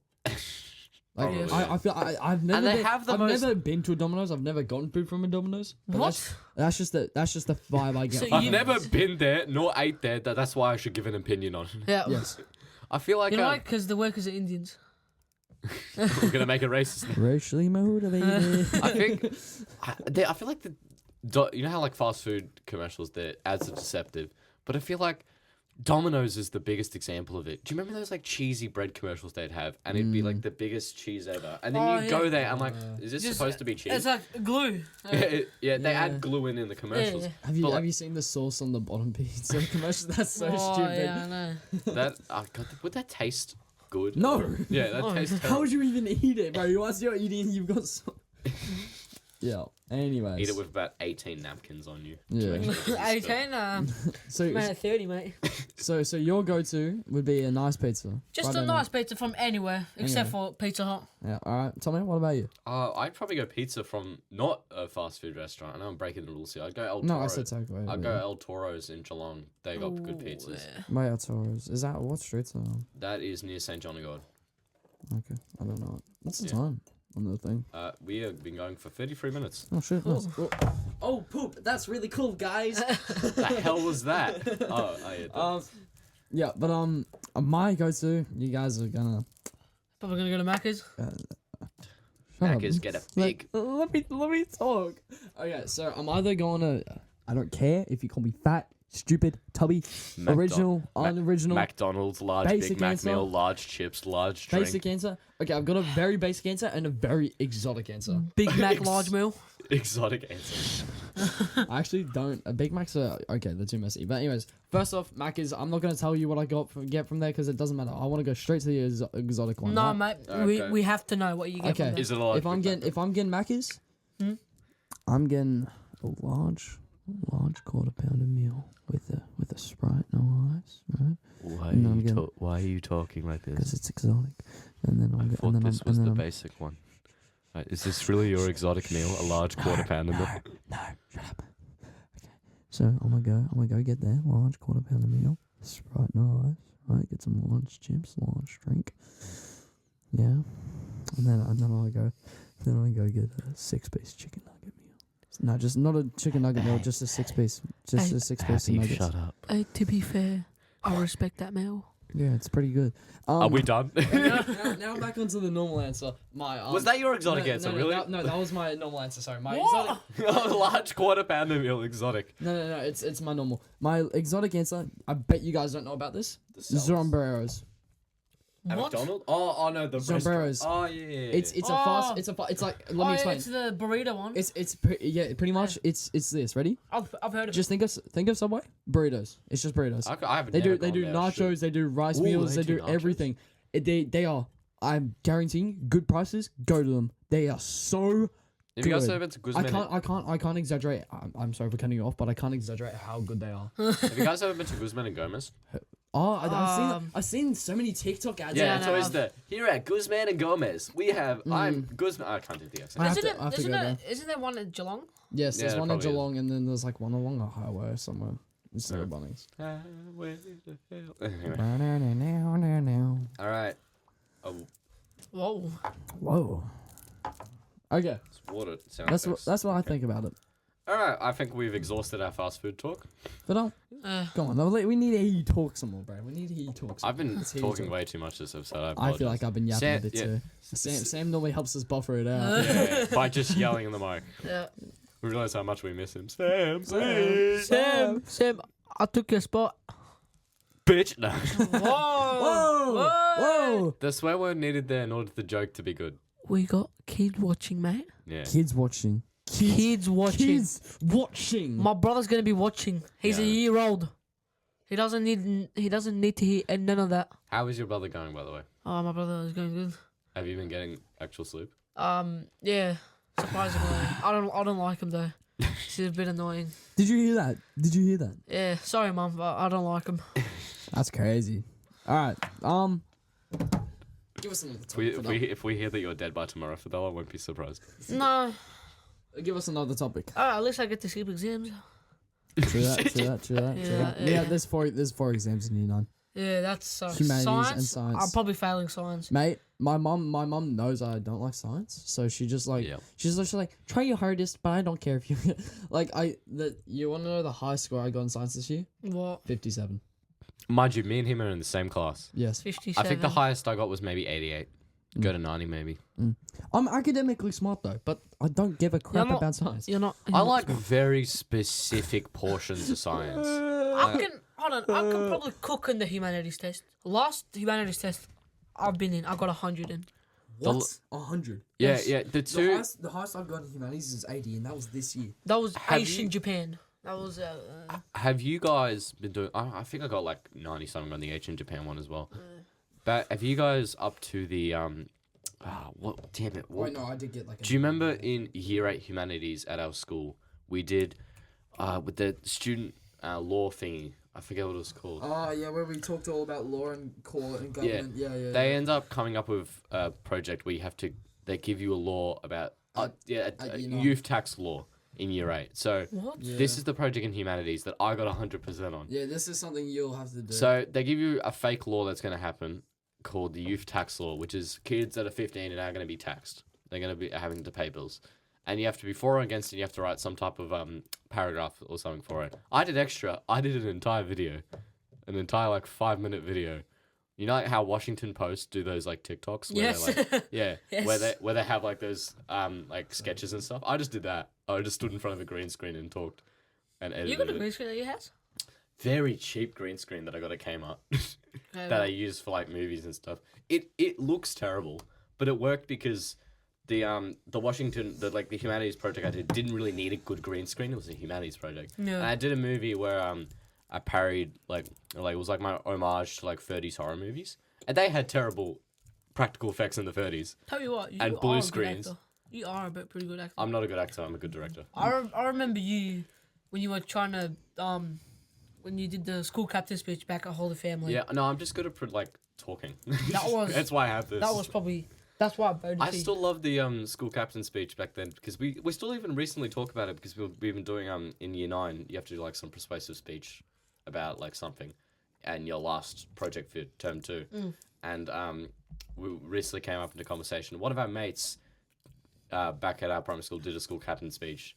Like, Probably. I feel I've never they been, have the I've most- never been to a Domino's. I've never gotten food from a Domino's. But What? That's just the vibe I get. So from I've you- Domino's. never been there nor ate there. That's why I should give an opinion on it. Yeah. Yes. I feel like You know why? Because the workers are Indians. we're gonna make it racist. Racially motivated. I feel like you know how like fast food commercials, their ads are deceptive, but I feel like Domino's is the biggest example of it. Do you remember those like cheesy bread commercials they'd have, and it'd be like the biggest cheese ever, and then Oh, you yeah. go there, I'm like, is this Just- supposed to be cheese? It's like glue. They Yeah. add glue in the commercials. Yeah. Have you But, like- have you seen the sauce on the bottom pizza commercial? That's so Oh, stupid. yeah, I know. That God, would that taste good? No. Yeah, that Oh. tastes How terrible. would you even eat it, bro? Once you're eating, you've got so. Yeah. Anyways. Eat it with about 18 napkins on you. to Yeah. make sure it doesn't 18, So man, 30, mate. so your go-to would be a nice pizza. Just a Friday nice night. pizza from anywhere except for Pizza Hut. Yeah. All right. Tommy, what about you? I'd probably go pizza from not a fast food restaurant. I know I'm breaking the rules here. I'd go El Toro. No, I said takeaway. I'd go El Toro's in Geelong. They got good Ooh, pizzas. yeah. My Toro's. Is that what streets are? That is near St. John of God. Okay, I don't know it. What's the Yeah. time on the thing? We have been going for 33 minutes. Oh shit! Nice. Oh poop! That's really cool, guys. The hell was that? Oh, yeah. Yeah, but my go-to. You guys are gonna. Probably gonna go to Macca's. Macca's get a big. Let me talk. Okay, so I'm either going to. I don't care if you call me fat, stupid, tubby, original, unoriginal. McDonald's, large Basic Big Mac answer. meal, large chips, large drink. Basic answer. Okay, I've got a very basic answer and a very exotic answer. Big Mac large meal. Exotic answer. I actually don't. Big Macs are okay. They're too messy. But anyways, first off, Macca's. I'm not gonna tell you what I get from there because it doesn't matter. I want to go straight to the exotic one. No, right? mate. Okay. We have to know what you get Okay. from there. Is it a large If I'm Big Mac? getting Macca's, Hmm? I'm getting a large quarter pounder meal with a Sprite, no ice, right? Why are you talking like Because it's exotic. And then I'm I thought this was the basic one. Is this really your exotic meal? A large quarter pounder meal? No, shut up. Okay. So I'm gonna go get that large quarter pounder meal. Sprite nice. Right, get some lunch chips, lunch drink. Yeah. And then I go get a 6-piece chicken nugget meal. No, just not a chicken nugget meal, just a 6-piece. Just a 6-piece nuggets. Shut up. Hey, to be fair, I respect that meal. Yeah, it's pretty good. Are we done? now back onto the normal answer. Was that your exotic answer, really? No, that was my normal answer. Sorry, my What? exotic. Large quarter pounder meal exotic. No. It's my normal. My exotic answer. I bet you guys don't know about this. Sombreros. At What? McDonald's? Oh no, the Sombreros. restaurant. Oh yeah. It's a fast. It's like. Let me explain. It's the burrito one. Pretty much. It's this. Ready? I've heard of it. Just think of Subway burritos. It's just burritos. I haven't They never do gone there, nachos. They do rice Ooh, meals. they They do do nachos? everything. They are. I'm guaranteeing good prices. Go to them. They are so. Have you guys good. ever been to Guzman? I can't exaggerate. I'm sorry for cutting you off, but I can't exaggerate how good they are. Have you guys ever been to Guzman and Gomez? Oh, I've seen so many TikTok ads. Yeah, no, it's always here at Guzman and Gomez. We have I'm Guzman. I can't do the accent. I have to go there. Isn't there one in Geelong? Yes, there's Yeah, one in probably is. Geelong, and then there's like one along a highway somewhere. Instead of Bunnings. Anyway. All right. Oh, Whoa. Whoa. Okay, it's water sound. that's what I think about it. All right. I think we've exhausted our fast food talk. But go on. We need to hear you talk some more, bro. We need to hear you talk. Some I've been Let's hear you talking talk. way too much this episode. I feel like I've been yapping a bit yeah. too. Sam normally helps us buffer it out. Yeah, by just yelling in the mic. Yeah. We realize how much we miss him. Sam, please. Sam, I took your spot. Bitch. No. Whoa! The swear word needed there in order for the joke to be good. We got kids watching, mate. Yeah. Kids watching. Kids watching. Kids watching. My brother's gonna be watching. He's a Yeah. year old. He doesn't need to hear none of that. How is your brother going, by the way? Oh, my brother is going good. Have you been getting actual sleep? Yeah. Surprisingly, I don't like him though. He's a bit annoying. Did you hear that? Yeah. Sorry, mum, but I don't like him. That's crazy. All right. Give us another topic. If we hear that you're dead by tomorrow, Fedel, I won't be surprised. No. Give us another topic. At least I get to skip exams. True that. Yeah, there's four exams in year 9. Yeah, that sucks. Humanities Science? and science. I'm probably failing science. Mate, my mum knows I don't like science, so she just like she's literally like, try your hardest, but I don't care if you you want to know the highest score I got in science this year? What? 57. Mind you, me and him are in the same class. Yes. 57. I think the highest I got was maybe 88. Go to 90 maybe. I'm academically smart though, but I don't give a crap about science. You're not. I like very specific portions of science. I can probably cook in the humanities test. Last humanities test I've been in, I got 100 in. What? 100. Yeah, Yes. yeah. The highest I've got in humanities is 80, and that was this year. That was Have Asian you- Japan. That was Have you guys been doing? I think I got like 90 something on the H in Japan one as well. But have you guys up to the what? Damn it! What? Wait, no, I did get like. Do you remember in Year 8 Humanities at our school we did with the student law thingy? I forget what it was called. Oh yeah, where we talked all about law and court and government. Yeah. They end up coming up with a project where you have to. They give you a law about a youth tax law in Year 8. So what? Yeah. this is the project in humanities that I got 100% on. Yeah, this is something you'll have to do. So they give you a fake law that's going to happen called the youth tax law, which is kids that are 15 are now going to be taxed. They're going to be having to pay bills. And you have to be for or against it. You have to write some type of paragraph or something for it. I did extra. I did an entire video. An entire 5-minute video. You know how Washington Post do those TikToks where Yes. they're Yes. where they have those sketches and stuff. I just did that. I just stood in front of a green screen and talked and edited You got a it. green screen at your house? Very cheap green screen that I got at Kmart Okay, that I use for movies and stuff. It looks terrible, but it worked because the Washington the humanities project I didn't really need a good green screen. It was a humanities project. Yeah. And I did a movie where I parried it was my homage to 30s horror movies, and they had terrible practical effects in the 30s. Tell you what, you And are blue a good screens. actor. You are a pretty good actor. I'm not a good actor. I'm a good director. I remember you when you were trying to when you did the school captain speech back at Hold the Family. Yeah, no, I'm just good at talking. That was That's why I have this. That was That's why I voted for I you. still love the school captain speech back then because we still even recently talk about it because we've been doing in year 9 you have to do like some persuasive speech about like something, and your last project for term 2, and we recently came up into conversation. One of our mates back at our primary school did a school captain speech.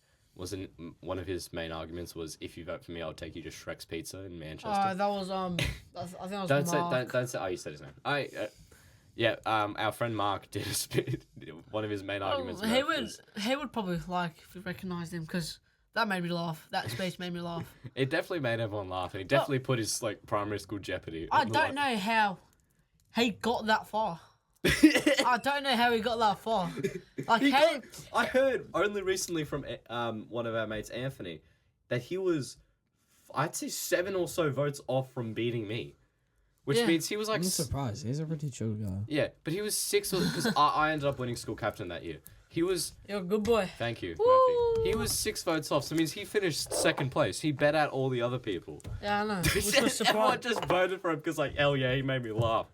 One of his main arguments was, if you vote for me, I'll take you to Shrek's Pizza in Manchester. That was I think that was Don't say. Oh, you said his name. Our friend Mark did a speech. One of his main arguments. He would probably like if we recognised him because that made me laugh. That speech made me laugh. It definitely made everyone laugh, and he definitely put his like primary school jeopardy. I don't know how he got that far. I don't know how he got that far. Like I heard only recently from one of our mates, Anthony, that he was, I'd say 7 or so votes off from beating me, which means he was like. I'm surprised. He's a pretty chill guy. Yeah, but he was 6 because I ended up winning school captain that year. He was. You're a good boy. Thank you, Woo! Murphy. He was 6 votes off, so it means he finished 2nd place. He bet out all the other people. Yeah, I know. Which was Everyone surprised. just voted for him because, like, hell yeah, he made me laugh.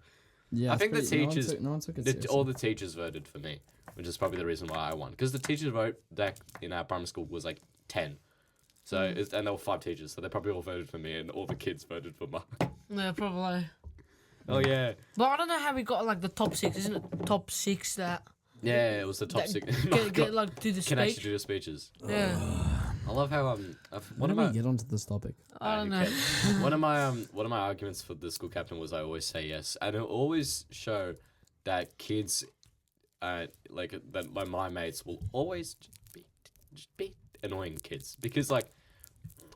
Yeah, I think the teachers, no one took it seriously. all the teachers voted for me, which is probably the reason why I won. Because the teachers vote that in our primary school was like 10, so and there were 5 teachers, so they probably all voted for me, and all the kids voted for Mark. Yeah, probably. Oh yeah. But I don't know how we got like the top 6. Isn't it top 6 that? Yeah, it was the top 6. Get like do the Can speech. actually do the speeches. Yeah. I love how When do we get onto this topic? I don't know. one of my arguments for the school captain was I always say yes, and it'll always show that kids, like my mates will always just be annoying kids, because like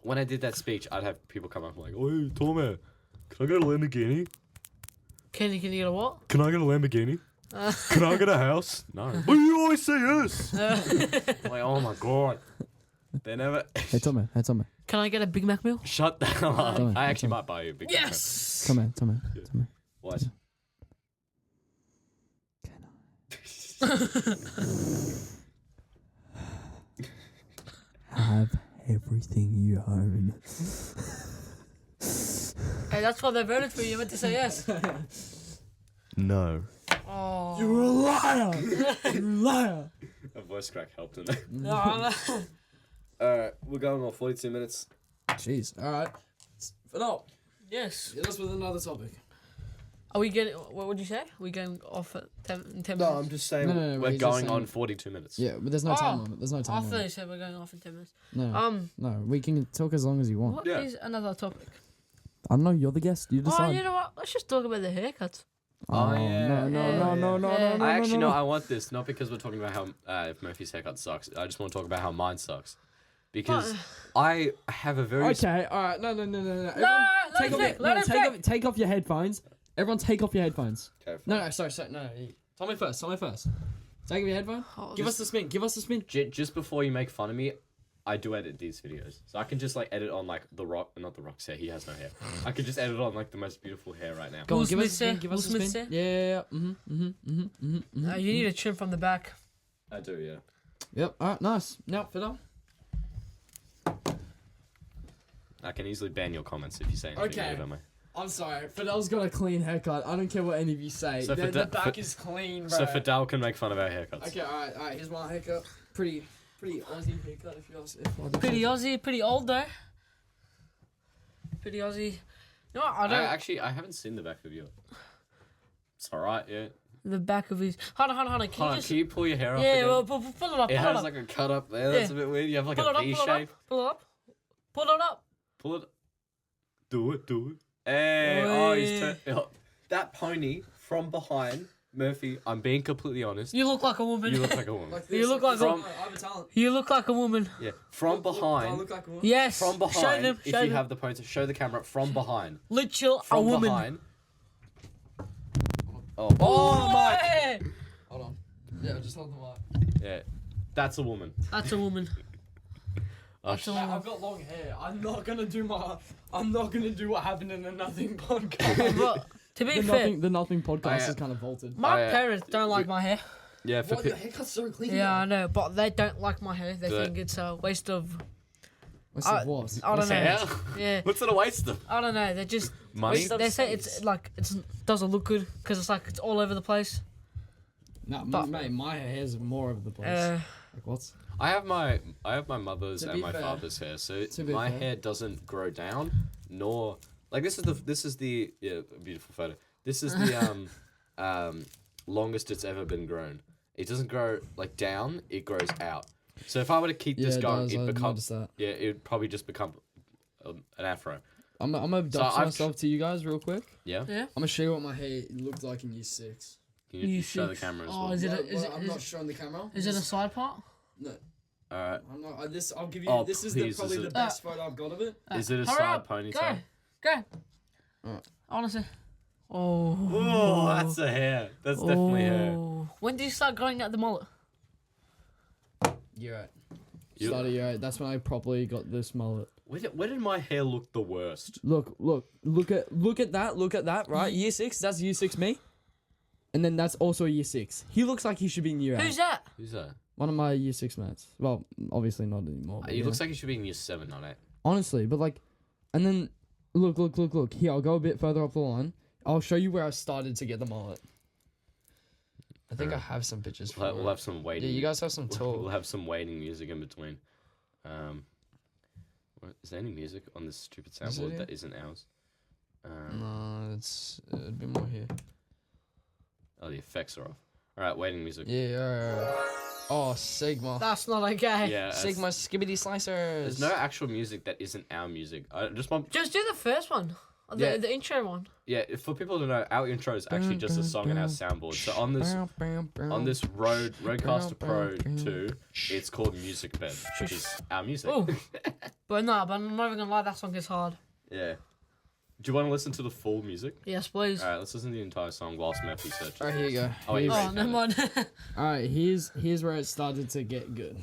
when I did that speech, I'd have people come up and like, "Oh, Tommy, can I get a Lamborghini? Can you get a what? Can I get a Lamborghini? Can I get a house? No. But you always say yes." I'm like, oh my god. They never. Hey Tommy. Can I get a Big Mac meal? Shut the hell up. Tommy, I actually might buy you a big. Yes. Tommy. What? Have everything you own. Hey, that's why they voted for you. You meant to say yes. No. Oh. You're a liar. You're a liar. A voice crack helped in there. No. Alright, we're going on 42 minutes. Jeez. All right. Fidel, Yes. hit us with another topic. Are we getting? What would you say? Are we going off at 10 minutes? No, I'm just saying No, we're he's just going saying- on 42 minutes. Yeah, but there's no time Oh. limit. There's no I time thought you limit. said we're going off in 10 minutes. No. No, we can talk as long as you want. What Yeah. is another topic? I don't know. You're the guest. You Oh, decide. you know what? Let's just talk about the haircuts. Oh, yeah. No. Yeah. I actually know I want this, not because we're talking about how if Murphy's haircut sucks. I just want to talk about how mine sucks. Because I have a very... Okay, all right. No. Everyone, take off your headphones. Everyone take off your headphones. Okay, No, sorry. No. Tell me first. Take off your headphone. Give us the spin. Just before you make fun of me, I do edit these videos. So I can just like edit on like The Rock, not The Rock's hair, he has no hair. I could just edit on like the most beautiful hair right now. Go on, Will give us a Smith's spin. hair? Give us Will a Smith's spin. hair? Yeah. You need a trim from the back. I do, yeah. Yep. All right. Nice. Now, Fidel. I can easily ban your comments if you say anything Okay. negative about me. I'm sorry. Fidel's got a clean haircut. I don't care what any of you say. So The back is clean, bro. So Fedel can make fun of our haircuts. Okay. All right. Here's my haircut. Pretty Aussie haircut. If you ask. Pretty Aussie, pretty old though. Pretty Aussie. You know what? I don't. I haven't seen the back of you. It's alright, yeah. The back of his. Hold on. Can you Pull your hair off Yeah, again? well, pull it up. It Pull it has up. like a cut up there. That's Yeah. a bit weird. You have like Pull it a up. V Pull it shape. up. Pull it up. Pull it up. Pull it. Do it. Hey, oh, he's Oi. that pony from behind, Murphy. I'm being completely honest. You look like a woman. You look like a woman. You look like I have a talent. You look like a woman. Yeah, from behind. I look like a woman. Yes. From behind. Show them. If Show you them. have the pony, show the camera from behind. Literal a From woman. behind. Oh my! Hey! Hold on. Yeah, just hold them up. Yeah, that's a woman. That's a woman. Oh, That's a woman. I've got long hair. I'm not gonna do what happened in the Nothing podcast. But to be fair, the Nothing podcast I, is kind of vaulted. my parents don't like my hair. Yeah, for What? Your haircut's so clean. Yeah, I know, but they don't like my hair. They Good. think it's a waste of. What's I- the what? I don't know. hair? Yeah, What's it a waste of? I don't know. They just Money? they say it's like it doesn't look good because it's like it's all over the place. No, But- mate, my hair's more of the place. Like what's? I have my mother's To and be my fair- father's hair, so to be my fair- hair doesn't grow down, nor like this is the beautiful photo. This is the longest it's ever been grown. It doesn't grow like down; it grows out. So if I were to keep this going, it becomes that. it'd probably just become an afro. I'm gonna dox I've myself to you guys real quick. Yeah. Yeah. I'm gonna show you what my hair looked like in year 6. Can you show the camera as well? Is it? I'm not showing the camera. Is it a side part? No. Alright. I'm not. I'll give you. Oh, this is please, probably is the it- best photo I've got of it. Is it a Hurry side up, ponytail? Go. Alright. Honestly. Oh. Oh, that's a hair. That's definitely hair. When did you start growing out the mullet? You're right. You- Started year 8. That's when I properly got this mullet. Where did my hair look the worst? Look at that, right? Year 6, that's year 6 me. And then that's also year 6. He looks like he should be in year 8. Who's that? Who's that? One of my year 6 mates. Well, obviously not anymore. but He yeah. looks like he should be in year 7, not 8. Honestly, but like, and then, look. Here, I'll go a bit further up the line. I'll show you where I started to get the mullet. I think I have some pictures for We'll have some waiting. Yeah, you guys have some We'll talk. have some waiting music in between. Is there any music on this stupid Is it soundboard here? that isn't ours? No, it'd be more here. Oh, the effects are off. All right, waiting music. Yeah. Oh, Sigma. That's not okay. Yeah, Sigma skibbity slicers. There's no actual music that isn't our music. I just want. Just do the first one. Yeah. The intro one. Yeah, for people to know, our intro is actually just a song in our soundboard. So on this Rodecaster Pro 2, it's called Music Bed, which is our music. Oh. But I'm not even gonna lie, that song is hard. Yeah. Do you want to listen to the full music? Yes, please. All right, let's listen to the entire song whilst Murphy searches. Alright, here you go. Oh, wait, Oh, never mind. Alright, here's where it started to get good.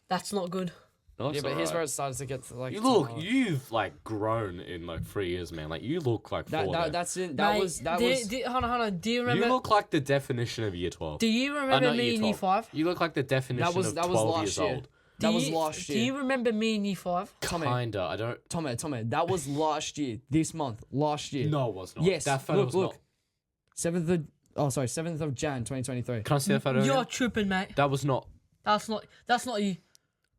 That's not good. No, it's Yeah, but here's alright. where it started to get to like. You've like grown in like 3 years, man. Like you look like 4 now. That's it. Mate, was. hold on. Do you remember? You look like the definition of year 12. Do you remember not me in year 5? You look like the definition of 12 last years year. old. That was last year. Do you remember me in year 5? Kinda. I don't. Tommy, that was last year. This month, last year. No, it was not. Yes. That photo was look. not. 7th of Jan, 2023. Can I see that photo? You're again? tripping, mate. That was not. That's not you.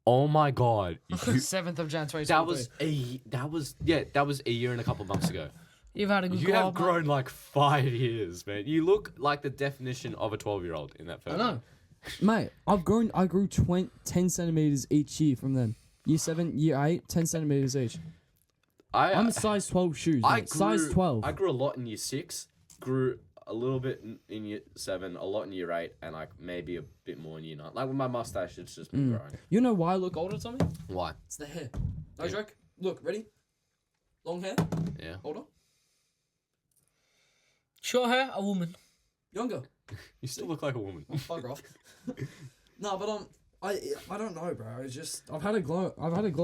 Oh my god. 7th of Jan, 2023. that was a year and a couple months ago. You've had a good You go have up, mate. grown like 5 years, man. You look like the definition of a 12-year-old in that photo. I know. Mate, I grew 10 centimeters each year from then. Year 7, year 8, 10 centimeters each. I'm a size 12 shoes. Size 12. I grew a lot in year 6, grew a little bit in year 7, a lot in year 8, and like maybe a bit more in year 9. Like with my mustache, it's just been growing. You know why I look older, Tommy? Why? It's the hair. No joke. Look, ready? Long hair. Yeah. Older. Short hair, a woman. Younger. You still look like a woman. Bugger off. No, but I don't know, bro. It's just I've had a glow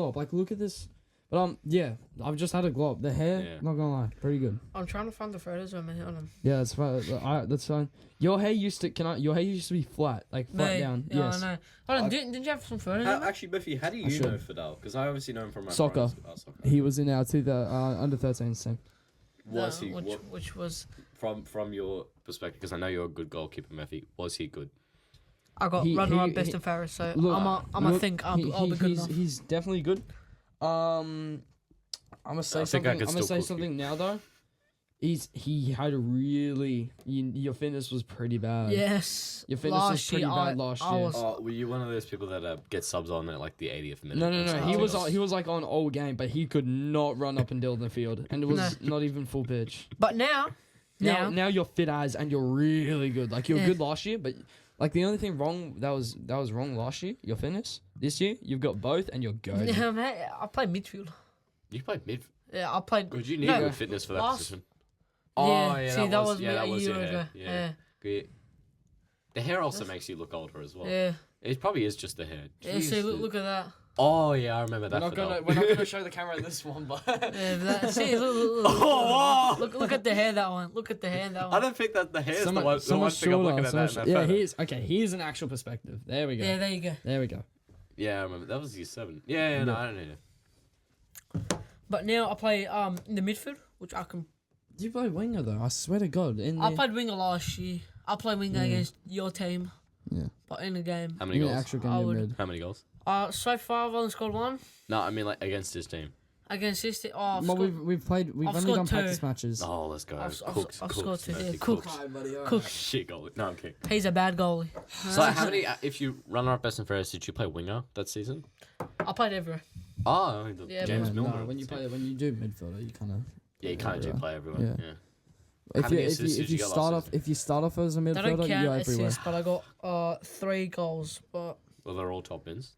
up. Like look at this. But yeah, I've just had a glow up. The hair, Yeah. not gonna lie, pretty good. I'm trying to find the photos of me. Hold on. Yeah, that's fine. That's fine. Your hair used to be flat, like flat Mate, down. yeah, Yes. I know. Hold on, didn't you have some photos of me? Actually, Buffy, how do you should. know Fidel? Because I obviously know him from my Soccer. Soccer. He was in our under 13s team. Was No, he? which was... From your perspective, because I know you're a good goalkeeper, Murphy. Was he good? I got He- runner-up he- best he- and fairest, so Look, I'm a think I'll be good enough. He's definitely good. I'm gonna say I think I something. could I'm gonna still say cook you. something now though. He had a really your fitness was pretty bad. Yes. Your fitness was pretty bad last I year. was, Oh, were you one of those people that get subs on at like the 80th minute? No. and He was something he else? was like on all game, but he could not run up and down the field, and it was not even full pitch. but now, Now you're fit as, and you're really good. Like you were Yeah. good last year, but like the only thing wrong that was wrong last year, your fitness. This year you've got both, and you're good. yeah, mate, I played midfield. You played mid. Yeah, I played. Good, you need No, good fitness for that last- position. Yeah, Oh yeah, see, that was me yeah, that a was year your hair. ago. Yeah. Good. The hair also makes you look older as well. Yeah. It probably is just the hair. Yeah, see, Jeez, look at that. Oh yeah, I remember that. We're not Fidel. gonna show the camera this one, but Yeah, but that, see, look, Oh, look at the hair that one. Look at the hair that I one. don't think that the hair's Someone- the one someone thing I'm looking shorter, at someone that. sh- yeah, here's an actual perspective. There we go. Yeah, there you go. There we go. Yeah, I remember. That was year 7. Yeah, no, I don't need it. But now I play in the midfield, which I can. You play winger though. I swear to God. I played winger last year. I'll play winger against your team. Yeah. But in a game. How many goals? Actual game mid. How many goals? So far I've only scored 1. No, I mean like against this team. Against this team. We've only done practice matches. Oh, let's go. I've scored 2. Yeah, Cooked. Hi, buddy. Cook. Shit goalie. No, I'm kidding. He's a bad goalie. So how many? If you run up best and fairest, did you play winger that season? I played everywhere. Oh, Yeah, James No, Milner. when you do midfielder, you kind of. Yeah, you kind of do play everywhere. Yeah. Yeah. If many you assists did you get last if you start off as a They midfielder, don't you go count everywhere. assists, but I got 3 goals. But Well, they're all top bins.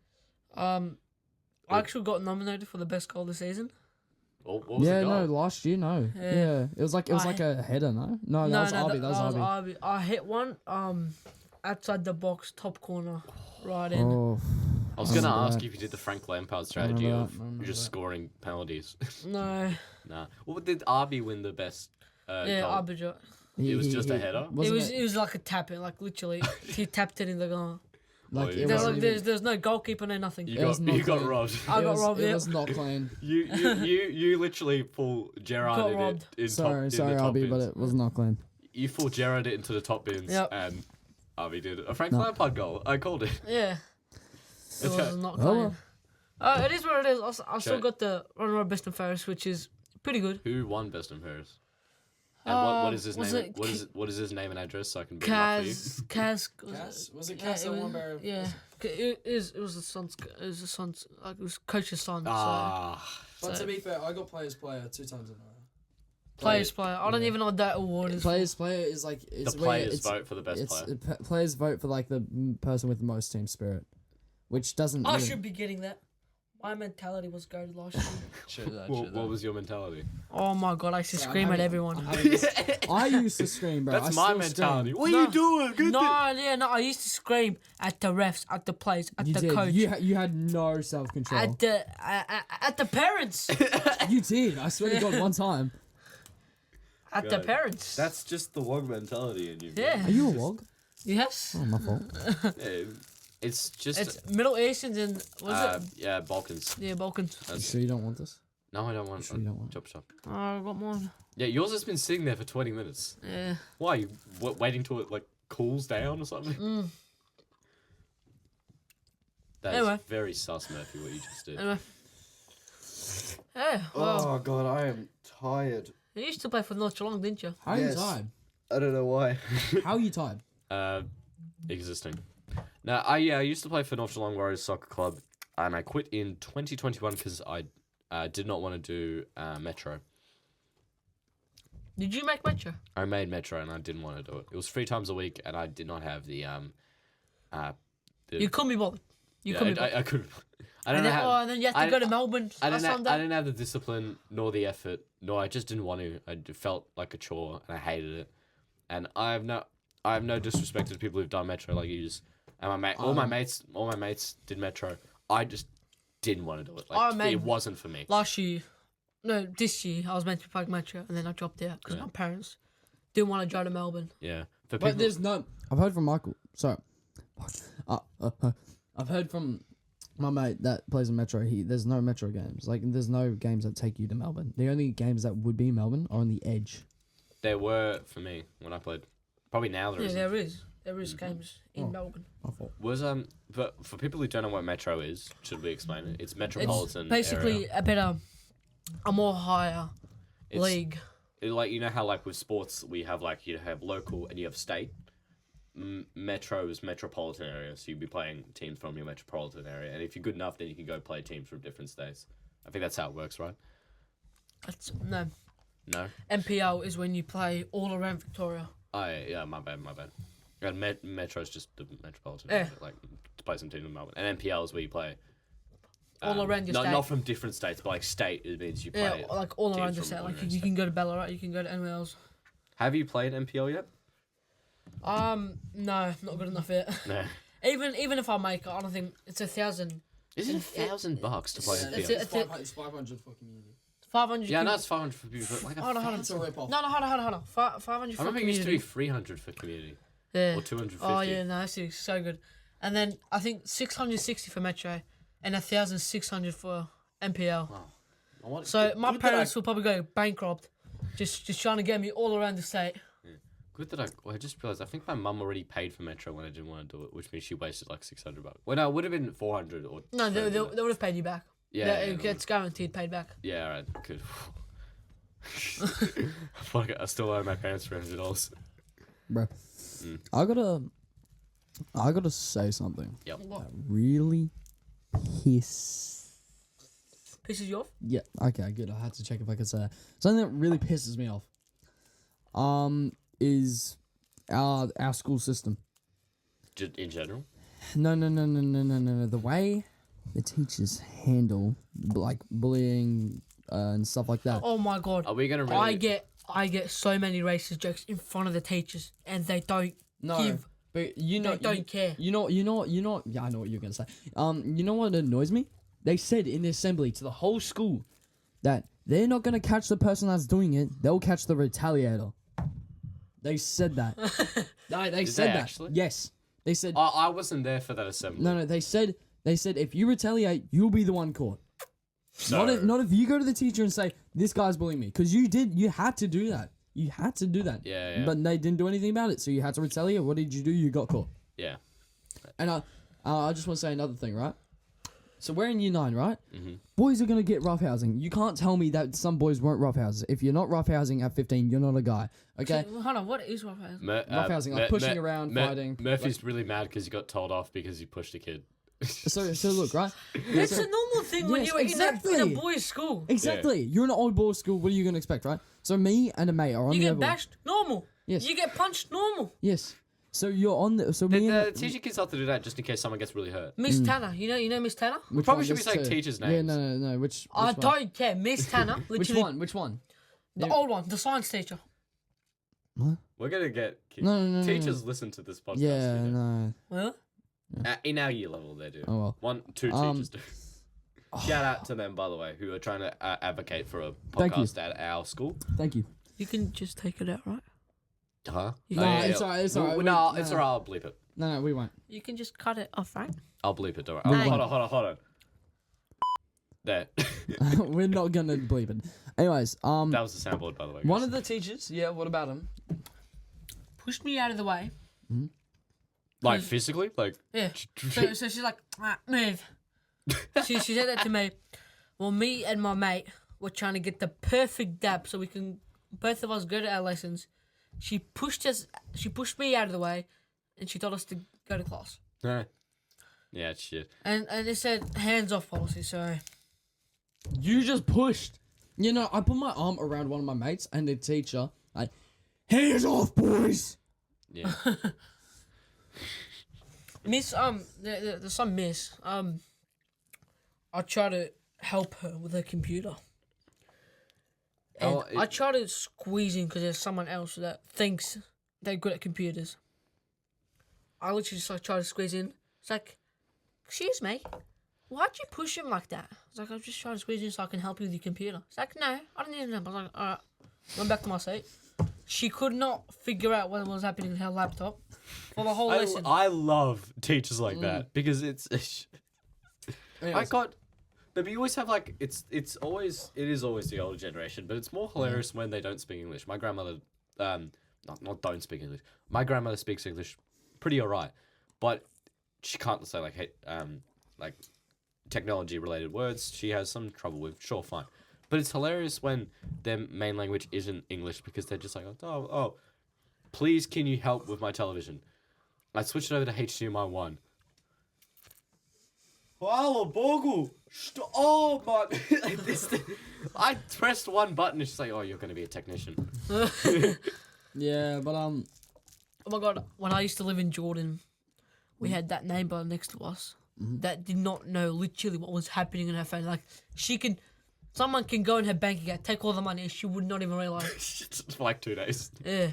I actually got nominated for the best goal this season. What was Yeah, the goal? no, last year, no. Yeah. Yeah, it was like a header, no? No, that was Arby. That was Arby. I hit one outside the box, top corner, right in. Oh, I was gonna remember ask that. if you did the Frank Lampard strategy remember of that, I remember just that. scoring penalties. No, Nah. Well, did Arby win the best yeah, goal? Arbiter. It was just a header? It was like a tap in, like literally, he tapped it in the goal. Like, Oh, it yeah. wasn't even- There's no goalkeeper, no nothing. You It was got not got clean. robbed. I got robbed. It Yeah. was not clean. You literally full Gerard robbed. it in Sorry, the top Arby, bins. but it was not clean. You full Gerard it into the top bins, Yep. and Arby did a Frank No. Lampard goal. I called it. Yeah. It was not Oh, clean. well. It is what it is. I still Okay. got the runner of best and fairest, which is pretty good. Who won best and fairest? And what is his was name? it What is his name and address so I can bring it up for you? Kaz. Was it Yeah, Cass that won by? Yeah. It was the son's. Like it was coach's son. Ah, But So- to be fair, I got players player 2 times in a row. So players player. I don't even know what that award is. Players player is like it's the where players it's, vote for the best it's player. players vote for like the person with the most team spirit, which doesn't. I really- should be getting that. My mentality was goated last year. What was your mentality? Oh my god, I used to Sorry, I'm scream at having- everyone. I'm having this- I used to scream, bro. That's I my still mentality. Scream. What No. are you doing? Good No, thing. yeah, no, I used to scream at the refs, at the players, at You the did. coach, You had no self control. at the parents, You did. I swear to God, one time. at the God. parents. That's just the wog mentality in you. Yeah. Are you a wog? Yes. Oh, my fault. Yeah, it's just. It's Middle Easterns and was it? Yeah, Balkans. Yeah, Balkans. You sure you don't want this? No, I don't want. Sure you don't want. Chop shop. Oh, I got mine. Yeah, yours has been sitting there for 20 minutes. Yeah. Why? You waiting till it like cools down or something? That's Anyway. very sus, Murphy. What you just did. Anyway. Yeah. Well, God, I am tired. you used to play for North Geelong, didn't you? How are Yes. you tired? I don't know why. How are you tired? Existing. Now, I used to play for North Geelong Warriors Soccer Club, and I quit in 2021 because I did not want to do Metro. Did you make Metro? I made Metro, and I didn't want to do it. It was 3 times a week, and I did not have the You couldn't be bothered. You yeah, couldn't be bothered. I could. I don't And know then, how. and then you have to go to Melbourne. I or didn't something. have the discipline nor the effort. No, I just didn't want to. It felt like a chore, and I hated it. And I have no disrespect to people who've done Metro like you just. And all my mates did Metro. I just didn't want to do it. Like it wasn't for me. Last year, no, this year, I was meant to play Metro, and then I dropped out because my parents didn't want to go to Melbourne. Yeah, for But people. there's no. I've heard from Michael. Sorry. I've heard from my mate that plays in Metro. There's no Metro games. Like there's no games that take you to Melbourne. The only games that would be Melbourne are on the edge. There were for me when I played. Probably now there Yeah, isn't. there is games in Melbourne. I thought. Was but for people who don't know what Metro is, should we explain it? It's metropolitan. It's basically area. a more higher It's- league. Like you know how like with sports we have like you have local and you have state. Metro is metropolitan area, so you'd be playing teams from your metropolitan area, and if you're good enough, then you can go play teams from different states. I think that's how it works, right? No, No. MPL is when you play all around Victoria. Yeah, my bad. And Metro's just the metropolitan Yeah. area, like to play some teams in Melbourne, and MPL is where you play. All around your state. Not from different states, but like state. It means you play. Yeah, like all around teams the from state. all Like around you state. can go to Ballarat, you can go to anywhere else. Have you played MPL yet? No, not good enough yet. No. Even if I make it, I don't think it's 1,000. Is it $1,000 to play It's- MPL? it's- 500 for community. 500. Yeah, no, it's 500 for people, but like Hold on. It's a rip off. No, hold on. 500 I for remember it used to be community. 300 for community Yeah. or 250. Oh yeah, no, that's so good. And then I think 660 for Metro, and 1,600 for MPL. I want- So good my that parents will probably go bankrupt, just trying to get me all around the state. Good that I just realized. I think my mum already paid for Metro when I didn't want to do it, which means she wasted like $600. Well, no, it would have been 400 or. No, they would have paid you back. Yeah, it gets guaranteed paid back. Yeah, all right, good. Fuck it, I still owe my parents $300. Bro, I gotta say something. Yep. That really pisses you off? Yeah. Okay. Good. I had to check if I could say that. Something that really pisses me off. Is our school system. In general. No. The way the teachers handle like bullying and stuff like that. Oh my god! Are we gonna really? I get so many racist jokes in front of the teachers, and they don't give. But you know, they don't care. You know. Yeah, I know what you're gonna say. You know what annoys me? They said in the assembly to the whole school that they're not gonna catch the person that's doing it. They'll catch the retaliator. They said that. No, they said that. Actually? Yes, they said. I wasn't there for that assembly. No, they said if you retaliate, you'll be the one caught. So, Not if you go to the teacher and say this guy's bullying me, because you had to do that. You had to do that. Yeah. But they didn't do anything about it, so you had to retaliate. What did you do? You got caught. Yeah. And I just want to say another thing, right? So we're in year 9, right? Mm-hmm. Boys are gonna get roughhousing. You can't tell me that some boys weren't roughhouses. If you're not roughhousing at 15, you're not a guy. Okay? Hold on, what is roughhousing? Roughhousing, like pushing around, fighting. Murphy's really mad because he got told off because he pushed a kid. So look, right? It's a normal thing when you're in a boys' school. Exactly. Yeah. You're in an old boys' school. What are you gonna expect, right? So me and a mate are on You the get level. bashed, normal. Yes. You get punched, normal. Yes. So you're on the. So me The and teacher kids have to do that just in case someone gets really hurt. Miss Tanner, you know Miss Tanner? We probably should be saying teachers' names. Yeah, no. Which I one? don't care. Miss Tanner, literally. Which one? The old one, the science teacher. What? We're gonna get No. teachers listen to this podcast. Yeah, you know? no. Well, in our year level, they do. Oh well. 2 teachers do. Shout out to them, by the way, who are trying to advocate for a podcast at our school. Thank you. you can just take it out, right? Huh? No, it's alright. It's alright. No, it's alright. I'll bleep it. No, we won't. You can just cut it off, right? I'll bleep it. Don't No. worry. Hold on. There. We're not gonna bleep it. Anyways, That was the soundboard, by the way. one of the teachers. Yeah. What about him? Pushed me out of the way. Like physically, like. Yeah. So she's like, move. she said that to me. Well, me and my mate were trying to get the perfect dab so we can both of us go to our lessons. She pushed me out of the way, and she told us to go to class. Yeah, shit. And it said hands off policy. So You just pushed. You know, I put my arm around one of my mates and the teacher, like, hands off, boys. Yeah. Miss, there's some miss. I try to help her with her computer. And I try to squeeze in because there's someone else that thinks they're good at computers. I literally just like try to squeeze in. It's like, excuse me, why'd you push him like that? It's like, I'm just trying to squeeze in so I can help you with your computer. It's like, no, I don't need him. I was like, alright. Went back to my seat. She could not figure out what was happening in her laptop for the whole lesson. I love teachers like that because it's. But you always have like it is always the older generation, but it's more hilarious when they don't speak English. My grandmother, not don't speak English. My grandmother speaks English pretty alright, but she can't say like technology related words. She has some trouble with. Sure, fine. But it's hilarious when their main language isn't English because they're just like, oh, please can you help with my television? I switched it over to HDMI 1. Hello, Bogle. Oh, my. I pressed one button and she's like, oh, you're going to be a technician. Yeah, but Oh my god, when I used to live in Jordan, we had that neighbor next to us that did not know literally what was happening in her phone. Like, someone can go in her bank account, take all the money, and she would not even realize. For like 2 days. Yeah.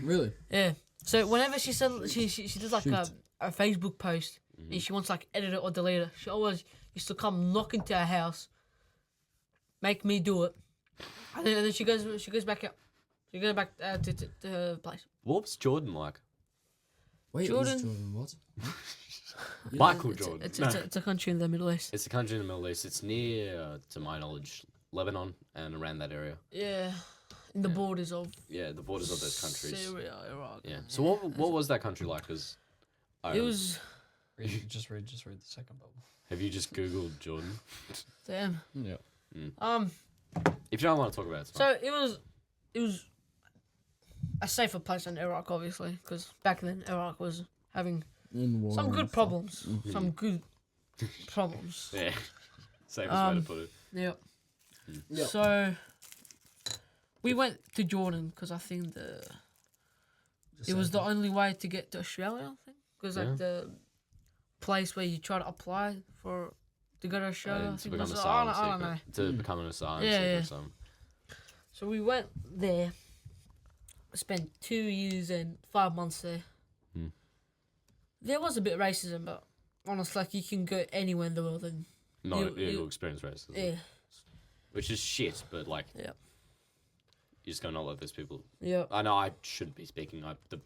really? Yeah. So whenever she said she does like a Facebook post and she wants like edit it or delete it, she always used to come knock into our house, make me do it, and then she goes back out. She goes back to her place. What was Jordan like? Wait, Jordan. Jordan what? Michael Jordan. It's a country in the Middle East. It's a country in the Middle East. It's near, to my knowledge, Lebanon and around that area. Yeah. in the borders of the borders of those countries. Syria, Iraq. Yeah. So what was that country like? Because it was. Just read the second bubble. Have you just Googled Jordan? Damn. Yeah. If you don't want to talk about it, it's so it was a safer place than Iraq, obviously, because back then Iraq was having some good problems. Some good problems. Yeah. Safest way to put it. Yep. Yep. So we went to Jordan because I think it was the only way to get to Australia. I think because like the place where you try to apply to go to Australia. To become I don't know. To become an asylum Yeah, seeker yeah. or something. So we went there. Spent 2 years and 5 months there. There was a bit of racism, but honestly, like you can go anywhere in the world and You'll experience racism. yeah, Which is shit, but like, yeah, you just gotta not let those people. yeah. I know I shouldn't be speaking. The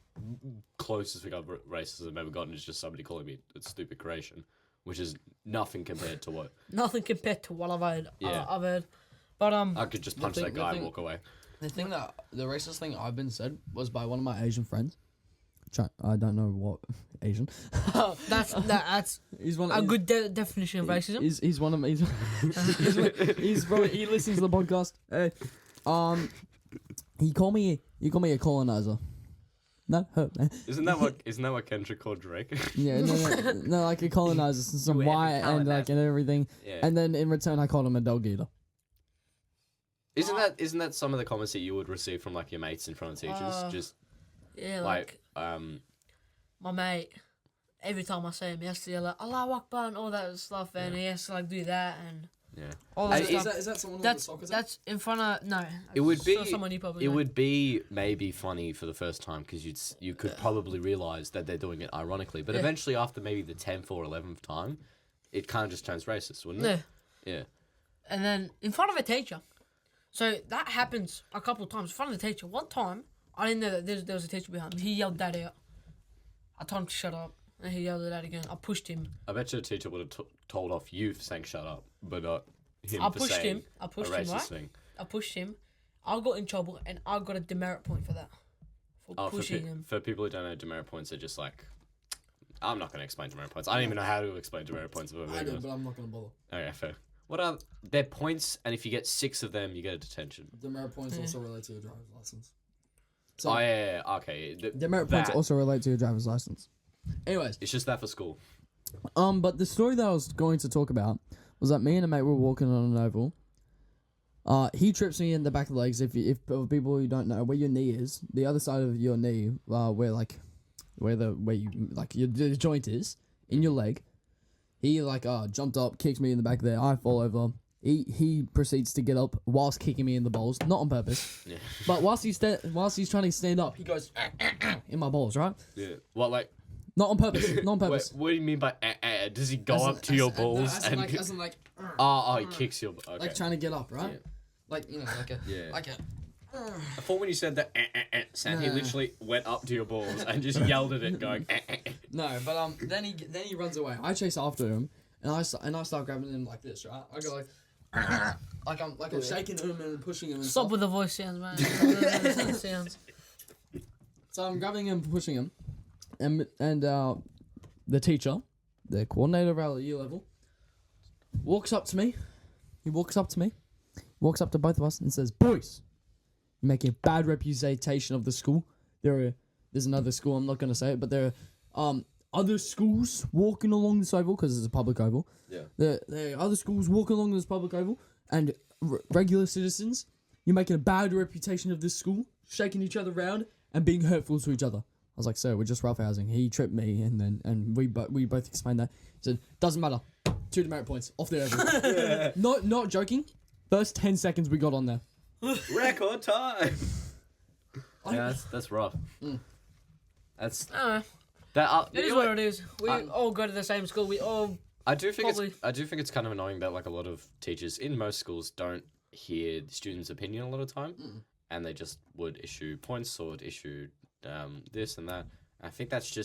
closest thing I've racism ever gotten is just somebody calling me a stupid creation, which is nothing compared to what. Nothing compared to what I've heard. Yeah. I've heard, but I could just punch that guy and walk away. The racist thing I've been said was by one of my Asian friends. I don't know what Asian. that's He's one. a good definition of racism. He's one of my. He's probably, he listens to the podcast. Hey, he called me a colonizer. No, man. Isn't that what Kendrick called Drake? Yeah, no, like a colonizer, some white and like and everything. Yeah. And then in return, I called him a dog eater. Isn't that some of the comments that you would receive from like your mates in front of teachers? Just yeah, like my mate. Every time I see him, he has to yell like Allahu Akbar and all that stuff, and he has to like do that and all that stuff. Is that someone That's in front of no. It would be someone you probably it know. would be maybe funny for the first time because you could probably realize that they're doing it ironically, but eventually after maybe the 10th or 11th time, it kind of just turns racist, wouldn't it? Yeah. And then in front of a teacher. So that happens a couple of times in front of the teacher. One time, I didn't know that there was a teacher behind me. He yelled that out. I told him to shut up, and he yelled it out again. I pushed him. I bet you the teacher would have told off you for saying shut up, but not him I for pushed saying him. I pushed a him, racist right? thing. I pushed him. I got in trouble, and I got a demerit point for that. For pushing him. For people who don't know, demerit points are just like... I'm not going to explain demerit points. I don't even know how to explain demerit points. I do, but I'm not going to bother. Okay, fair. What are... They're points, and if you get 6 of them, you get a detention. Demerit points also relate to your driver's license. So, yeah, okay. Demerit points also relate to your driver's license. Anyways. It's just that for school. But the story that I was going to talk about was that me and a mate were walking on an oval. He trips me in the back of the legs. If for people who don't know where your knee is, the other side of your knee, where the joint is in your leg. He jumped up, kicks me in the back there. I fall over. He proceeds to get up whilst kicking me in the balls, not on purpose. Yeah. But whilst he's trying to stand up, he goes in my balls, right? Yeah. What, like... Not on purpose. Not on purpose. Wait, what do you mean by does he go up to your balls and... he kicks your... Okay. Like trying to get up, right? Yeah. Like, like a... Yeah. Like a... I thought when you said that sound, he literally went up to your balls and just yelled at it, going. No, but then he runs away. I chase after him, and I start grabbing him like this, right? I go like I'm shaking him and pushing him. And Stop stuff. with the voice sounds, man. sounds. So I'm grabbing him, pushing him, and the teacher, the coordinator of our year level, walks up to me. He walks up to both of us and says, "Boys, you're making a bad reputation of the school. There's another school, I'm not going to say it, but there are other schools walking along this oval, because it's a public oval. Yeah. There are other schools walking along this public oval, and regular citizens, you're making a bad reputation of this school, shaking each other around, and being hurtful to each other." I was like, "Sir, we're just roughhousing." He tripped me, and we both explained that. He said, "Doesn't matter. 2 demerit points off the oval." Not joking. First 10 seconds we got on there. Record time. Yeah, that's rough. That's that. It is what it is. We all go to the same school. We all. I do think it's kind of annoying that like a lot of teachers in most schools don't hear the student's opinion a lot of time, and they just would issue points or would issue this and that. I think that's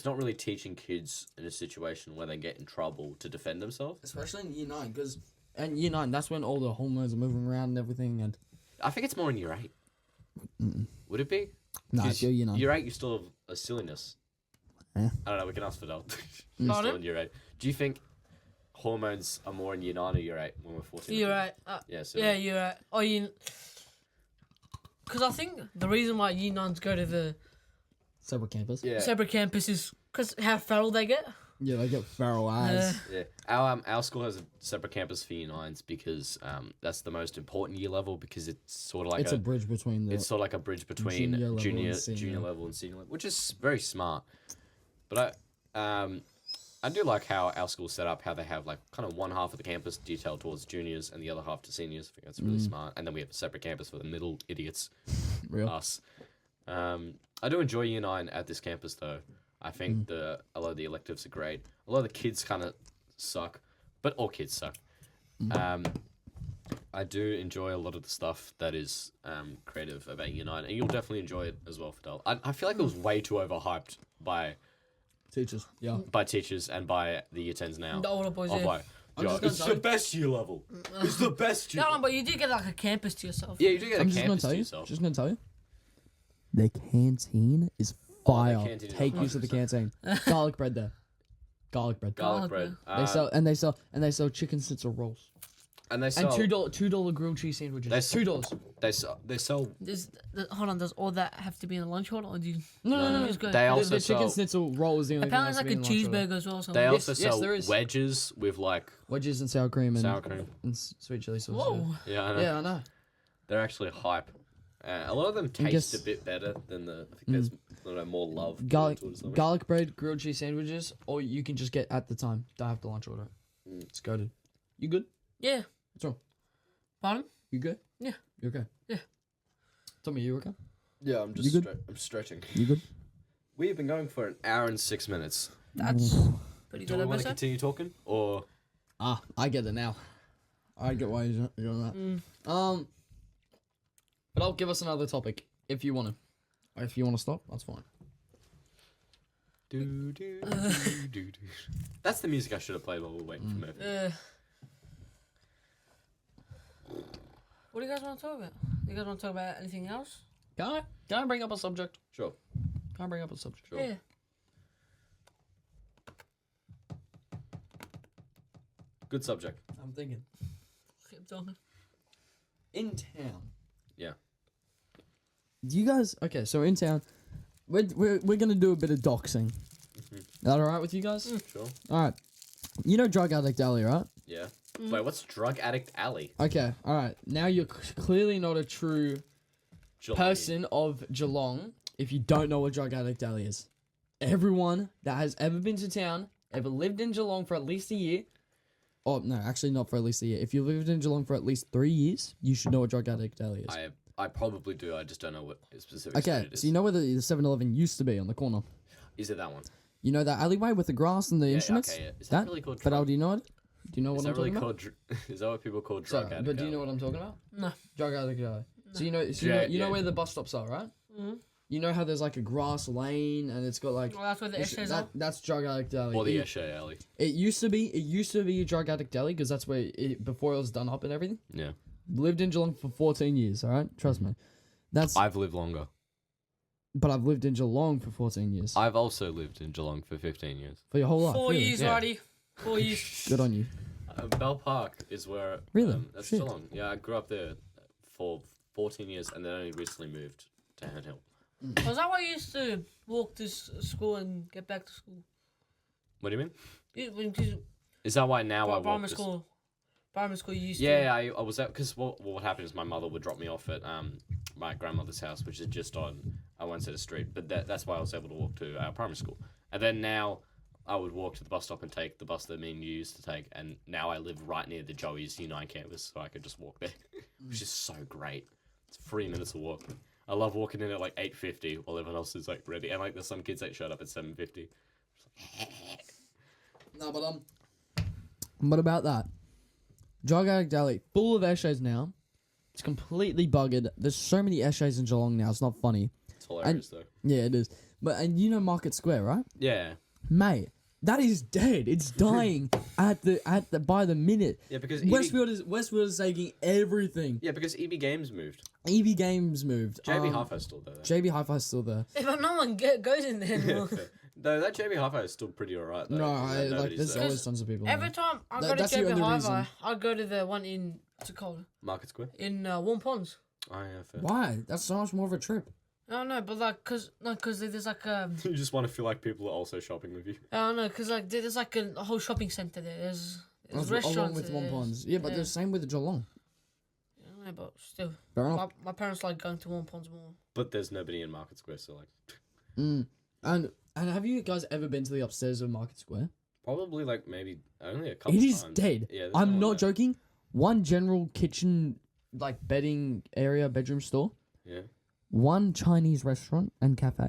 not really teaching kids in a situation where they get in trouble to defend themselves. Especially in year 9, because in year 9, that's when all the hormones are moving around and everything, and I think it's more in year 8. Would it be? No, I feel Year 8, you still have a silliness. Yeah. I don't know. We can ask Fidel. You're still in year 8. Do you think hormones are more in year 9 or year 8 when we're 14? Year 8. Yeah, year 8. Oh, because I think the reason why year 9s go to the separate campus. Yeah. separate campus is because how feral they get. Yeah, they get feral eyes. Yeah. Our school has a separate campus for year 9s because that's the most important year level because it's sort of like it's a bridge between the. It's sort of like a bridge between junior level and senior level, which is very smart. But I do like how our school's set up, how they have like kind of one half of the campus detailed towards juniors and the other half to seniors. I think that's really smart. And then we have a separate campus for the middle idiots, us. I do enjoy year 9 at this campus though. I think a lot of the electives are great. A lot of the kids kind of suck, but all kids suck. I do enjoy a lot of the stuff that is creative about year 9, and you'll definitely enjoy it as well, Fidel. I feel like it was way too overhyped by teachers, by teachers and by the year 10s now. The older boys, It's the best year level. It's the best year. No, but you do get like a campus to yourself. Yeah, you do get a campus to yourself. Just gonna tell you, the canteen is fire. Take use of the 100%. canteen. Garlic bread there. Garlic bread. Garlic bread. They sell chicken schnitzel rolls. And they sell $2 grilled cheese sandwiches. $2. They sell. Hold on, does all that have to be in the lunch order, or do you? No. Just go? They also the chicken sell schnitzel roll is the only thing. Apparently, it's like a cheeseburger as well. They also Yes, sell there is. wedges with like wedges and sour cream and sweet chili sauce. Whoa. Yeah, I know. Yeah, I know. They're actually hype. A lot of them taste a bit better than the. I think there's more love. Garlic bread, grilled cheese sandwiches, or you can just get at the time. Don't have to lunch order. It's goated. You good? Yeah. What's wrong? Pardon? You good? Yeah. You okay? Yeah. Tommy, you okay? Yeah, I'm just. I'm stretching. You good? We've been going for an hour and 6 minutes. That's pretty good. Do we want to continue talking, or? I get it now. I get why you're doing that. But I'll give us another topic if you want to. If you want to stop, that's fine. That's the music I should have played while we were waiting for Murphy. What do you guys want to talk about? You guys want to talk about anything else? Can I bring up a subject? Sure. Can I bring up a subject? Sure. Yeah. Good subject. I'm thinking. Keep talking. In town. Yeah. Do you guys? Okay, so in town, we're gonna do a bit of doxing. Is that all right with you guys? Sure. All right. You know Drug Addict Alley, right? Yeah. Wait, what's Drug Addict Alley? Okay. All right. Now you're clearly not a true Geelong. person of Geelong if you don't know what Drug Addict Alley is. Everyone that has ever been to town, ever lived in Geelong for at least a year. Oh no, actually not for at least a year. If you lived in Geelong for at least 3 years, you should know what Drug Addict Alley is. I probably do. I just don't know what specific. Okay, it is. so you know where the 7-Eleven used to be on the corner. Is it that one? You know that alleyway with the grass and the instruments? Okay, yeah. Is that really called? Fidel, do you know it? Do you know what I'm talking about? Is that what people call Drug Addict? But do you know what I'm talking about? No. Drug Addict Alley. So you know where the bus stops are, right? Mm-hmm. You know how there's like a grass lane and it's got like. Well, that's where the essays are. That's Drug Addict Alley. Or the Eshe Alley. It used to be a Drug Addict Alley because that's where before it was done up and everything. Yeah. Lived in Geelong for 14 years. All right, trust me. I've lived longer. But I've lived in Geelong for 14 years. I've also lived in Geelong for 15 years. For your whole life. 4 really? years, Yeah. Roddy. 4 years. Good on you. Bell Park is where. Really? That's Shit. Geelong. Yeah, I grew up there for 14 years and then only recently moved to Herne Hill. Was that why you used to walk to school and get back to school? What do you mean? When Is that why now I walk? Primary school, you used Yeah, I was out because what happened is my mother would drop me off at my grandmother's house, which is just on I won't say the street, but that's why I was able to walk to our primary school. And then now I would walk to the bus stop and take the bus that me and you used to take, and now I live right near the Joey's U9 campus, so I could just walk there, which is so great. It's 3 minutes of walk. I love walking in at like 8:50 while everyone else is like ready, and like there's some kids that showed up at 7:50. No, but about that, Drug Addict Alley, full of Eshes now. It's completely buggered. There's so many Eshes in Geelong now. It's not funny. It's hilarious though. Yeah, it is. And you know Market Square, right? Yeah. Mate, That is dead. It's dying by the minute. Yeah, because Westfield is taking everything. Yeah, because EB Games moved. EB Games moved. JB Hi-Fi's still there. JB Hi-Fi's still there. But no one goes in there anymore. Though that JB Hi-Fi is still pretty alright. No, there's always tons of people. Every time I go to JB Hi-Fi, I go to the one in what's it called? Market Square. In Warm Ponds. Oh yeah, fair. Why? That's so much more of a trip. I don't know, but like, cause there's like You just want to feel like people are also shopping with you. I don't know, cause like there's like a whole shopping center there. There's restaurants. Along with Warm Ponds. Yeah, but the same with Geelong. I don't know, but still, my parents like going to Warm Ponds more. But there's nobody in Market Square, so like. And have you guys ever been to the upstairs of Market Square? Probably like maybe only a couple times. It is dead. Yeah, I'm not joking. One general kitchen, like bedding area, bedroom store. Yeah. One Chinese restaurant and cafe.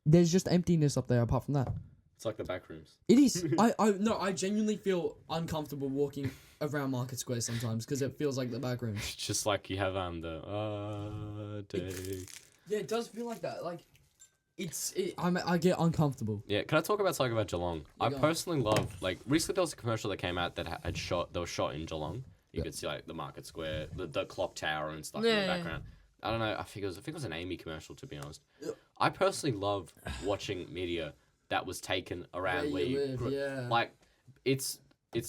There's just emptiness up there apart from that. It's like the back rooms. It is. I genuinely feel uncomfortable walking around Market Square sometimes because it feels like the back rooms. It's just like you have the day. Yeah, it does feel like that. Like I get uncomfortable. Yeah, can I talk about something about Geelong? I personally love, like, recently there was a commercial that came out that was shot in Geelong. You could see like the Market Square, the clock tower and stuff in the background. I don't know. I think it was an Amy commercial, to be honest. I personally love watching media that was taken around where you live. Yeah. Like, it's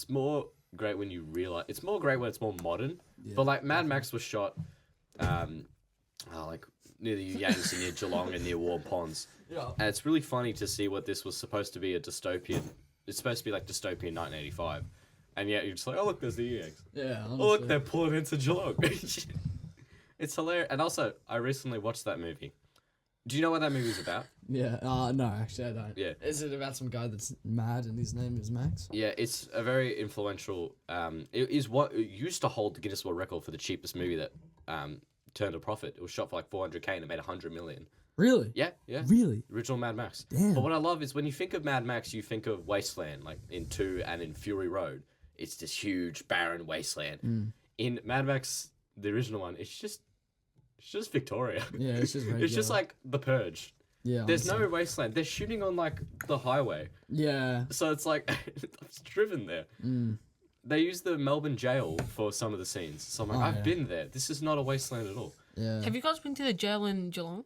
more great when you realize it's more great when it's more modern. Yeah, but like Mad Max was shot, like near the Yanks and near Geelong and near Warm Ponds. Yeah. And it's really funny to see what this was supposed to be a dystopian. It's supposed to be like dystopian 1985, and yet you're just like, oh look, there's the Yanks. Yeah. Honestly. Oh look, they're pulling into Geelong. It's hilarious. And also, I recently watched that movie. Do you know what that movie's about? Yeah. No, actually, I don't. Yeah. Is it about some guy that's mad and his name is Max? Yeah, it's a very influential. It is what it used to hold the Guinness World Record for the cheapest movie that turned a profit. It was shot for like $400K and it made $100 million. Really? Yeah. Really? Original Mad Max. Damn. But what I love is when you think of Mad Max, you think of Wasteland, like in 2 and in Fury Road. It's this huge, barren wasteland. In Mad Max, the original one, it's just Victoria. Yeah, it's just regular. It's just like The Purge. Yeah. There's no wasteland. They're shooting on like the highway. Yeah. So it's like I've driven there. They use the Melbourne jail for some of the scenes. So I'm like, I've been there. This is not a wasteland at all. Yeah. Have you guys been to the jail in Geelong?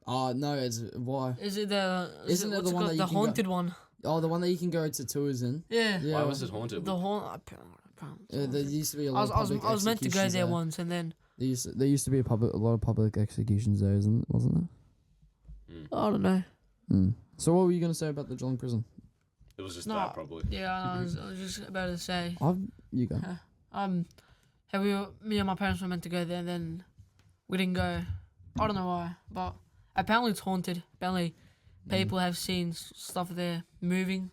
No, it's why? Is it the? Isn't it the one that you the can haunted one? Oh, the one that you can go to tours in. Yeah. Why was it haunted? The haunt. There used to be a lot of public I was meant to go there executions once, and then there used to be a lot of public executions there, wasn't there? I don't know. So what were you gonna say about the Geelong prison? It was just that probably. Yeah, I was just about to say. You go. Me and my parents were meant to go there, and then we didn't go. I don't know why, but apparently it's haunted. Apparently, people have seen stuff there moving.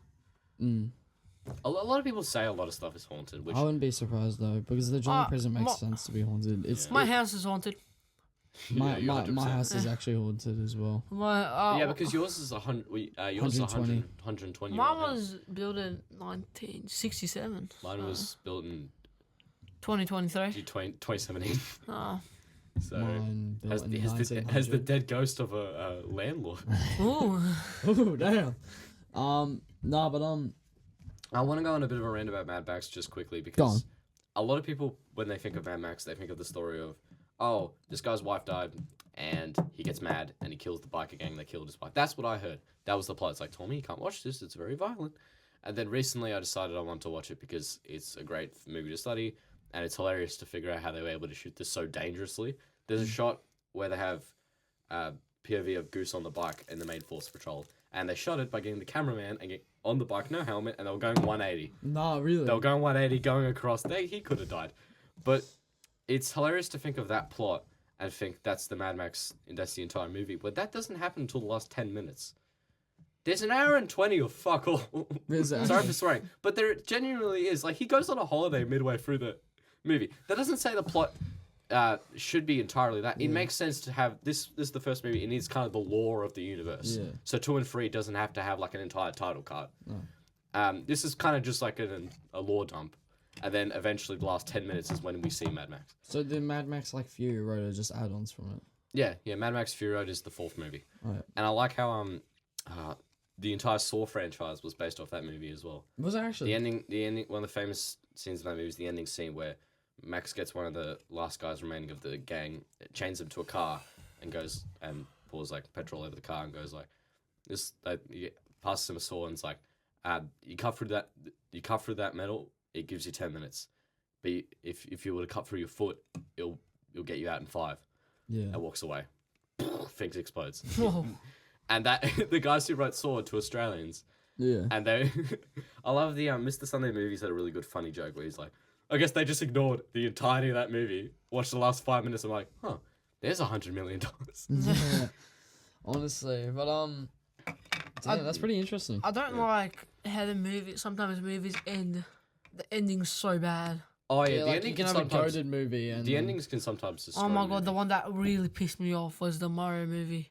A lot of people say a lot of stuff is haunted. Which I wouldn't be surprised though, because the Geelong prison makes sense to be haunted. My house is haunted. My house is actually haunted as well. Yeah, because yours is 100. Yours is 120. Mine was built in 1967. Mine was built in 2023. 2017. Oh. So has the dead ghost of a landlord. Ooh. Ooh, damn. I want to go on a bit of a rant about Mad Max just quickly because a lot of people, when they think of Mad Max, they think of the story of, oh, this guy's wife died and he gets mad and he kills the biker gang that killed his wife. That's what I heard. That was the plot. It's like, Tommy, you can't watch this. It's very violent. And then recently I decided I want to watch it because it's a great movie to study and it's hilarious to figure out how they were able to shoot this so dangerously. There's a shot where they have POV of Goose on the bike in the main force patrol. And they shot it by getting the cameraman and get on the bike, no helmet, and they were going 180. Nah, really? They were going 180, going across. He could have died. But it's hilarious to think of that plot and think that's the Mad Max, and that's the entire movie. But that doesn't happen until the last 10 minutes. There's an hour and 20 of fuck all. Sorry for swearing. But there genuinely is. Like, he goes on a holiday midway through the movie. That doesn't say the plot should be entirely that. It makes sense to have this is the first movie. It needs kind of the lore of the universe. Yeah. So 2 and 3 doesn't have to have like an entire title card. No. This is kind of just like a lore dump, and then eventually the last 10 minutes is when we see Mad Max. So the Mad Max like Fury Road are just add-ons from it. Yeah. Mad Max Fury Road is the 4th movie, right. And I like how the entire Saw franchise was based off that movie as well. Was it actually? The ending. One of the famous scenes of that movie is the ending scene where Max gets one of the last guys remaining of the gang, chains him to a car, and goes and pours like petrol over the car and goes like, this. Passes him a saw and it's like, you cut through that metal, it gives you 10 minutes. But if you were to cut through your foot, it'll get you out in 5. Yeah. And walks away. Things explodes. Whoa. And that the guys who wrote Saw to Australians. Yeah. And they, I love the Mr. Sunday Movies had a really good funny joke where he's like, I guess they just ignored the entirety of that movie. Watched the last 5 minutes. I'm like, there's $100 million. Yeah. Honestly, but damn, that's pretty interesting. I don't like how sometimes movies end. The ending's so bad. Oh yeah, Yeah, the like ending you can can have a sometimes. goated movie and The endings can sometimes destroy. Oh my a god, movie. the one that really pissed me off was the Mario movie.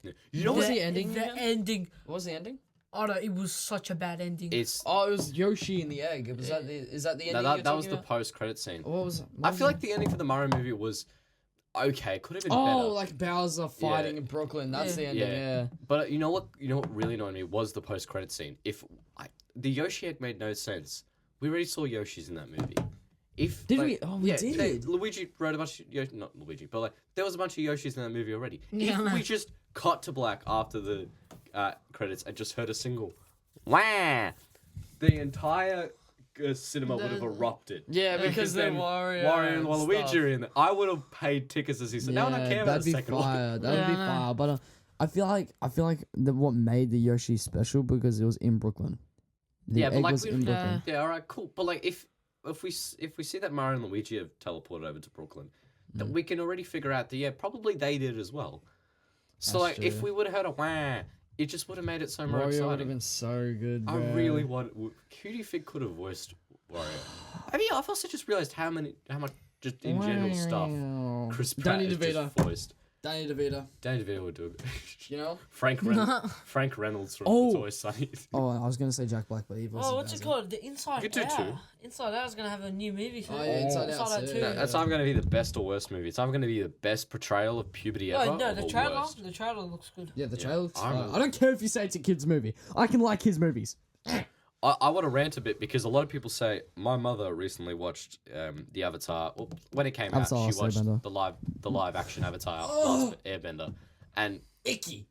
Yeah. What was the ending? The ending. What was the ending? Oh no, it was such a bad ending. It's Oh, it was Yoshi in the egg. Is that the ending? no, you're that was talking the about? post-credit scene. What was it? I feel like the ending for the Mario movie was okay. Could have been better. Oh, like Bowser fighting in Brooklyn. That's the ending. Yeah. But you know what? Really annoyed me was the post-credit scene. The Yoshi egg made no sense. We already saw Yoshi's in that movie. Did we? Oh, we did. Luigi wrote a bunch of Yoshi, not Luigi, but like there was a bunch of Yoshis in that movie already. Yeah, If we just cut to black after the credits and just heard a single wah, the entire cinema would have erupted. Yeah, because they're Wario and Waluigi are in there. I would have paid tickets as he said. Now I don't care about the second one. That would be fire. But I feel like what made the Yoshi special because it was in Brooklyn. The Yeah, but egg like was in Brooklyn. Yeah, all right, cool. But like if we see that Mario and Luigi have teleported over to Brooklyn, that we can already figure out that probably they did as well. So That's like if true. we would have heard a wah, it just would have made it so more Mario would have exciting. been so good. I Bro. really want. Who do you think could have voiced Wario? I mean, I've also just realized how much just in general stuff Chris Pratt Danny has DeVito. just voiced. Danny DeVito. Danny DeVito would do it. You know? Frank Reynolds from Oh. It's Always Sunny. Oh, I was gonna say Jack Black, but he was. Oh, what's it called? The Inside You could do Out. two. Inside Out is gonna have a new movie soon. Oh, yeah, Inside Out too. too. That's either going to be the best or worst movie. It's either going to be the best portrayal of puberty ever. Oh no, or the the trailer. worst. The trailer looks good. Yeah, the trailer. I'm- I don't care if you say it's a kids movie. I can like his movies. I want to rant a bit because a lot of people say my mother recently watched the Avatar. Well, when it came Avatar out, she Last watched Airbender. the live action Avatar Last Airbender, and Icky.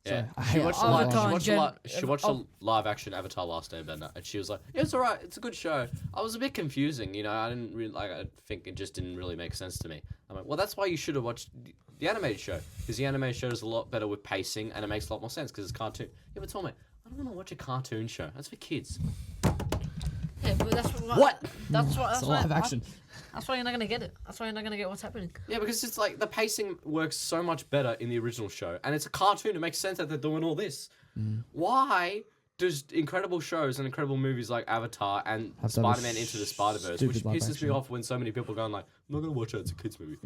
yeah, Sorry, I she hate watched Avatar. she watched a live action Avatar Last Airbender, and she was like, "Yeah, it's alright. It's a good show." I was a bit confusing, I didn't really like. I think it just didn't really make sense to me. I'm like, well, that's why you should have watched the animated show because the animated show is a lot better with pacing and it makes a lot more sense because it's cartoon. Yeah, but tell me, I don't want to watch a cartoon show. That's for kids. Yeah, but that's What? That's why. It's a live action. That's why you're not gonna get it. That's why you're not gonna get what's happening. Yeah, because it's like the pacing works so much better in the original show, and it's a cartoon. It makes sense that they're doing all this. Why does incredible shows and incredible movies like Avatar and Have to have a Spider-Man Into the Spider-Verse, which stupid live pisses me action. off when so many people are going like, "I'm not gonna watch it. It's a kids movie."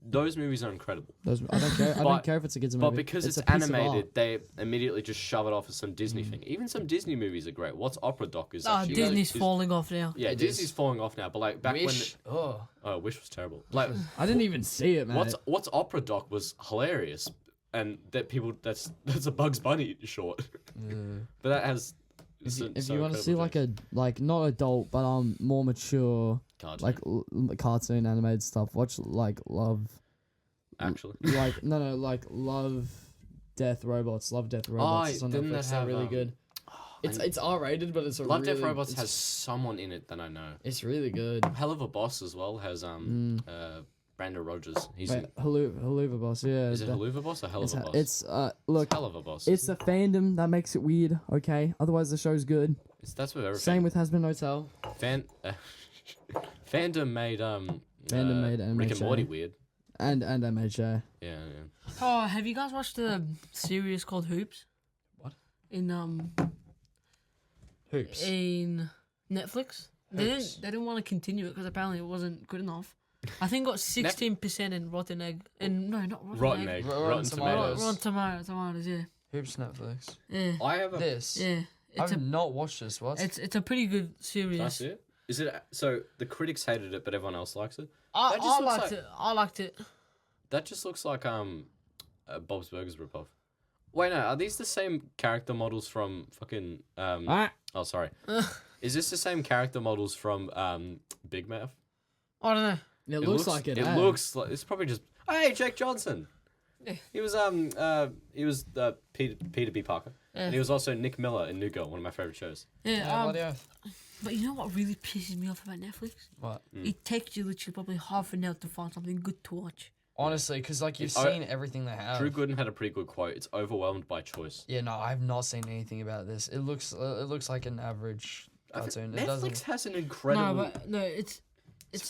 Those movies are incredible, I don't care. I don't care if it's a kids movie. but because it's a piece of animated, art. they immediately just shove it off as some Disney thing. Even some Disney movies are great. What's Opera Doc is Oh, actually Disney's is- falling off now. Yeah, It Disney's is. falling off now. But like back Wish. when, Wish was terrible. Like I didn't even see it, man. What's Opera Doc was hilarious, and that people that's a Bugs Bunny short, but that has. If you want to see like not adult but more mature cartoon, like cartoon animated stuff, watch like Love actually, like no like Love Death Robots. It's on didn't Netflix. that They're have, really good. It's R-rated, but it's a Love really, Death Robots it's- has someone in it that I know. It's really good. Hell of a Boss as well has Brandon Rogers. He's Wait, Haluva Boss, yeah. is it Haluva Boss or Hell of a Boss? It's look, Hell of a Boss. it's the fandom that makes it weird. Okay, otherwise the show's good. That's with everything. Same with Hasbin Hotel. Fandom made made Rick and MHA. Morty weird. And MHA. Yeah. Oh, have you guys watched the series called Hoops? What? In Hoops. in Netflix. They didn't want to continue it because apparently it wasn't good enough. I think it got 16% in Rotten Egg. And no, not Rotten Egg. Rotten Tomatoes. Rotten Tomatoes, yeah. Hoops Netflix. Yeah. I have a. This. Yeah. It's a not watched this. What? it's a pretty good series. Can I see it? Is it so? The critics hated it, but everyone else likes it. I That just looks liked like- it. I liked it. That just looks like Bob's Burgers ripoff. Wait, no, are these the same character models from fucking Oh, sorry. Is this the same character models from Big Mouth? I don't know. It looks like it. It looks like it's probably just. Hey, Jake Johnson. Yeah. He was Peter B. Parker, and he was also Nick Miller in New Girl, one of my favorite shows. Yeah. But you know what really pisses me off about Netflix? What? It takes you literally probably half an hour to find something good to watch. Honestly, because like you've seen everything they have. Drew Gooden had a pretty good quote. It's overwhelmed by choice. Yeah, no, I've not seen anything about this. It looks like an average cartoon. Netflix has an incredible. No, it's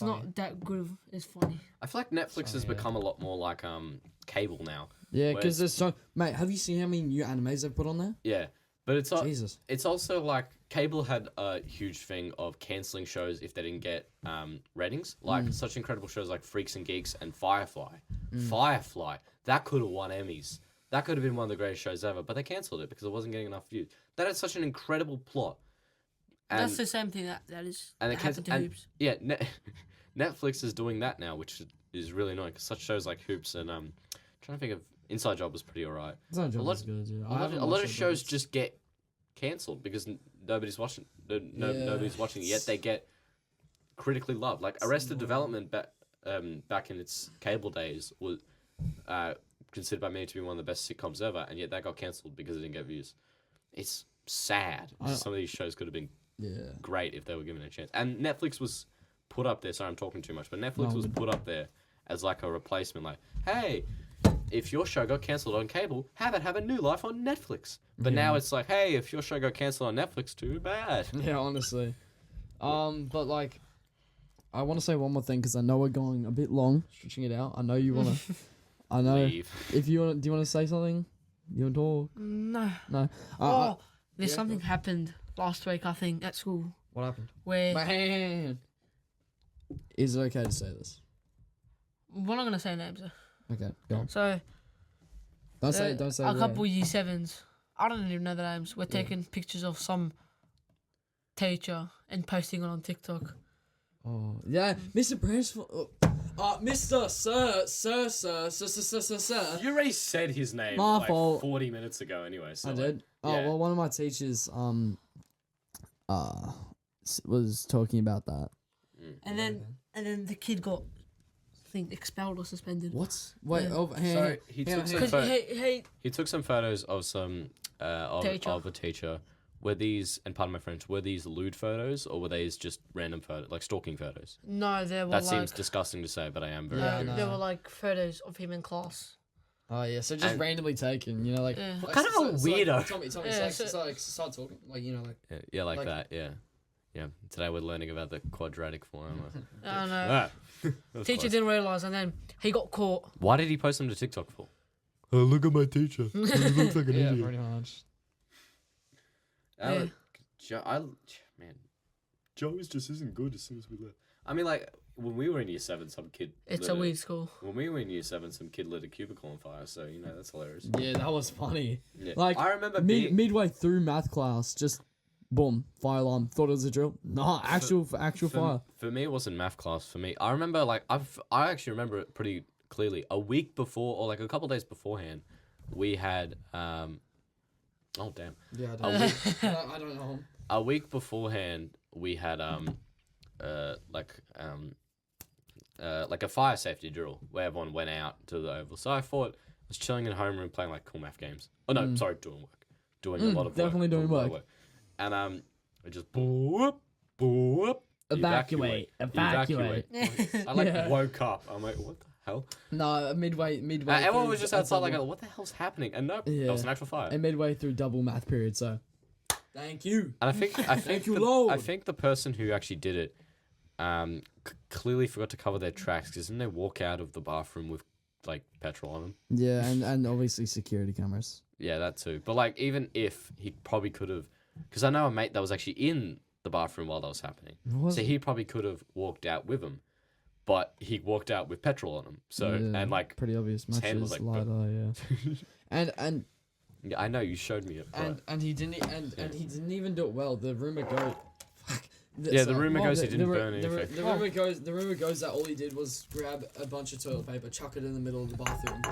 not that good. It's funny. I feel like Netflix has become a lot more like cable now. Yeah, because there's so mate. Have you seen how many new animes they've put on there? Yeah, but it's Jesus. It's also like cable had a huge thing of canceling shows if they didn't get ratings. Like such incredible shows like Freaks and Geeks and Firefly. Firefly that could have won Emmys. That could have been one of the greatest shows ever, but they cancelled it because it wasn't getting enough views. That had such an incredible plot. And that's the same thing that happened to Hoops. Yeah, Netflix is doing that now, which is really annoying because such shows like Hoops and trying to think of Inside Job was pretty alright. Inside Job was good. Yeah. A lot of shows just get cancelled because nobody's watching. Nobody's watching it, yet they get critically loved. Like Arrested Development back in its cable days was considered by many to be one of the best sitcoms ever, and yet that got cancelled because it didn't get views. It's sad. Some of these shows could have been great if they were given a chance. And Netflix was put up there. Sorry, I'm talking too much, but Netflix was put up there as like a replacement. Like, hey, if your show got cancelled on cable, have a new life on Netflix. But now it's like, hey, if your show got cancelled on Netflix, too bad. Yeah, honestly. But like, I want to say one more thing because I know we're going a bit long, stretching it out. I know you want to. I know. Leave. If you want, do you want to say something? You want to talk? No. No. There's something happened last week, I think, at school. What happened? Where Man. Is it okay to say this? we're not gonna say names. Okay, go on. So Don't say. a couple year sevens. I don't even know the names. We're taking pictures of some teacher and posting it on TikTok. Oh yeah, Mr. Bransford. Mr. Sir. You already said his name My like fault. 40 minutes ago anyway. So I did. yeah. Well, one of my teachers was talking about that. And then the kid got, I think, expelled or suspended. What? Wait. Yeah. Oh, hey. So he took some he took some photos of some of a teacher. Were these, and pardon my French, were these lewd photos or were these just random photos, like stalking photos? No, they were That seems disgusting to say, but I am very curious. They were like photos of him in class. Oh yeah, so just randomly taken, you know, like Yeah. What kind of a weirdo? Like, Tommy, Yeah, start talking, like, you know, like Like that, yeah. Yeah, today we're learning about the quadratic formula. I know. That's Teacher close. didn't realise, and then he got caught. Why did he post them to TikTok for? Oh, look at my teacher. He looks like an yeah, idiot. pretty much. Joey's just isn't good as soon as we left. I mean, like, when we were in year 7, some kid... It's a weird school. When we were in year 7, some kid lit a cubicle on fire, so, you know, that's hilarious. Yeah, that was funny. Yeah. Like, I remember midway through math class, just boom, fire alarm. Thought it was a drill. Nah, actual fire. For me, it wasn't math class. For me, I remember, like, I actually remember it pretty clearly. A week before, or like a couple days beforehand, we had... oh, damn. Yeah, I don't know. A week beforehand, we had like a fire safety drill where everyone went out to the oval. So I thought I was chilling in a homeroom playing like cool math games. Oh no, sorry, doing work, doing a lot of definitely work, doing work. And I just boop. Evacuate. I like woke up. I'm like, what the hell? No, midway. Everyone was just outside like, what the hell's happening? And nope, Yeah. that was an actual fire. And midway through double math period, so thank you. And I think Thank you, Lord. I think the person who actually did it clearly forgot to cover their tracks because didn't they walk out of the bathroom with like petrol on them? Yeah, and obviously security cameras. Yeah, that too. But like, even if he probably could have, because I know a mate that was actually in the bathroom while that was happening, so he probably could have walked out with him, but he walked out with petrol on him. So and like pretty obvious. his hand was Matches, like, lighter, yeah. and yeah, I know you showed me it. and he didn't he didn't even do it well. The rumor goes. The rumor goes he didn't burn anything. The rumor goes that all he did was grab a bunch of toilet paper, chuck it in the middle of the bathroom,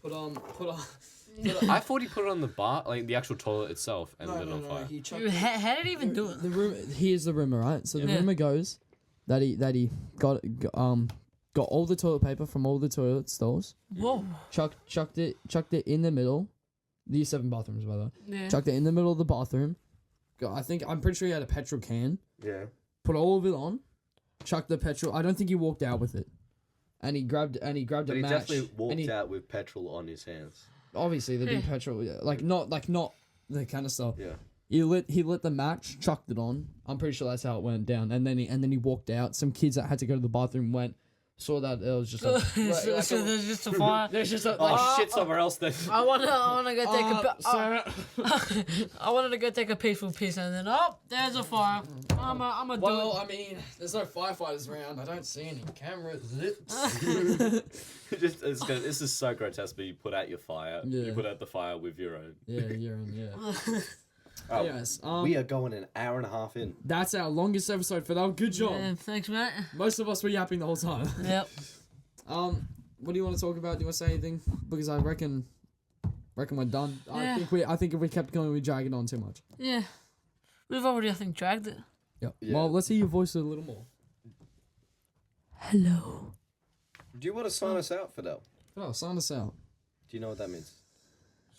put on I thought he put it on the bar, like the actual toilet itself, and lit it on fire. He chucked How did he even do it? Here's the rumor, right? So the rumor goes that he got all the toilet paper from all the toilet stalls. Whoa. Chucked it in the middle. These 7 bathrooms, by the way. Yeah. Chucked it in the middle of the bathroom. I'm pretty sure he had a petrol can. Yeah. Put all of it on. Chucked the petrol. I don't think he walked out with it. And he grabbed a match. But he definitely walked out with petrol on his hands. Obviously, the big petrol, like not the kind of stuff. Yeah. He lit the match, chucked it on. I'm pretty sure that's how it went down. And then he walked out. Some kids that had to go to the bathroom saw that it was just like, so there's just a fire. there's just a shit somewhere else then. I wanna go take I wanted to go take a peaceful piss, and then there's a fire. I'm a do it. I mean, there's no firefighters around. I don't see any cameras. This is so grotesque, but you put out your fire. Yeah. You put out the fire with your own. Yeah, you're in, yeah. Yes, we are going an hour and a half in. That's our longest episode, Fedel. Good job. Yeah, thanks, mate. Most of us were yapping the whole time. Yep. What do you want to talk about? Do you want to say anything? Because I reckon we're done. Yeah. I think if we kept going, we'd drag it on too much. Yeah. We've already, I think, dragged it. Yep. Yeah. Well, let's hear your voice a little more. Hello. Do you want to sign us out, Fidel? Oh, sign us out. Do you know what that means?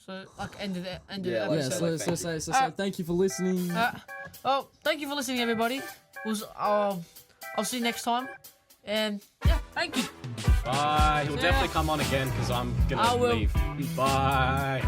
So, like, end of the Yeah, like, episode. So thank you for listening. Thank you for listening, everybody. I'll see you next time. And, yeah, thank you. Bye. He'll definitely come on again because I'm going to leave. Bye.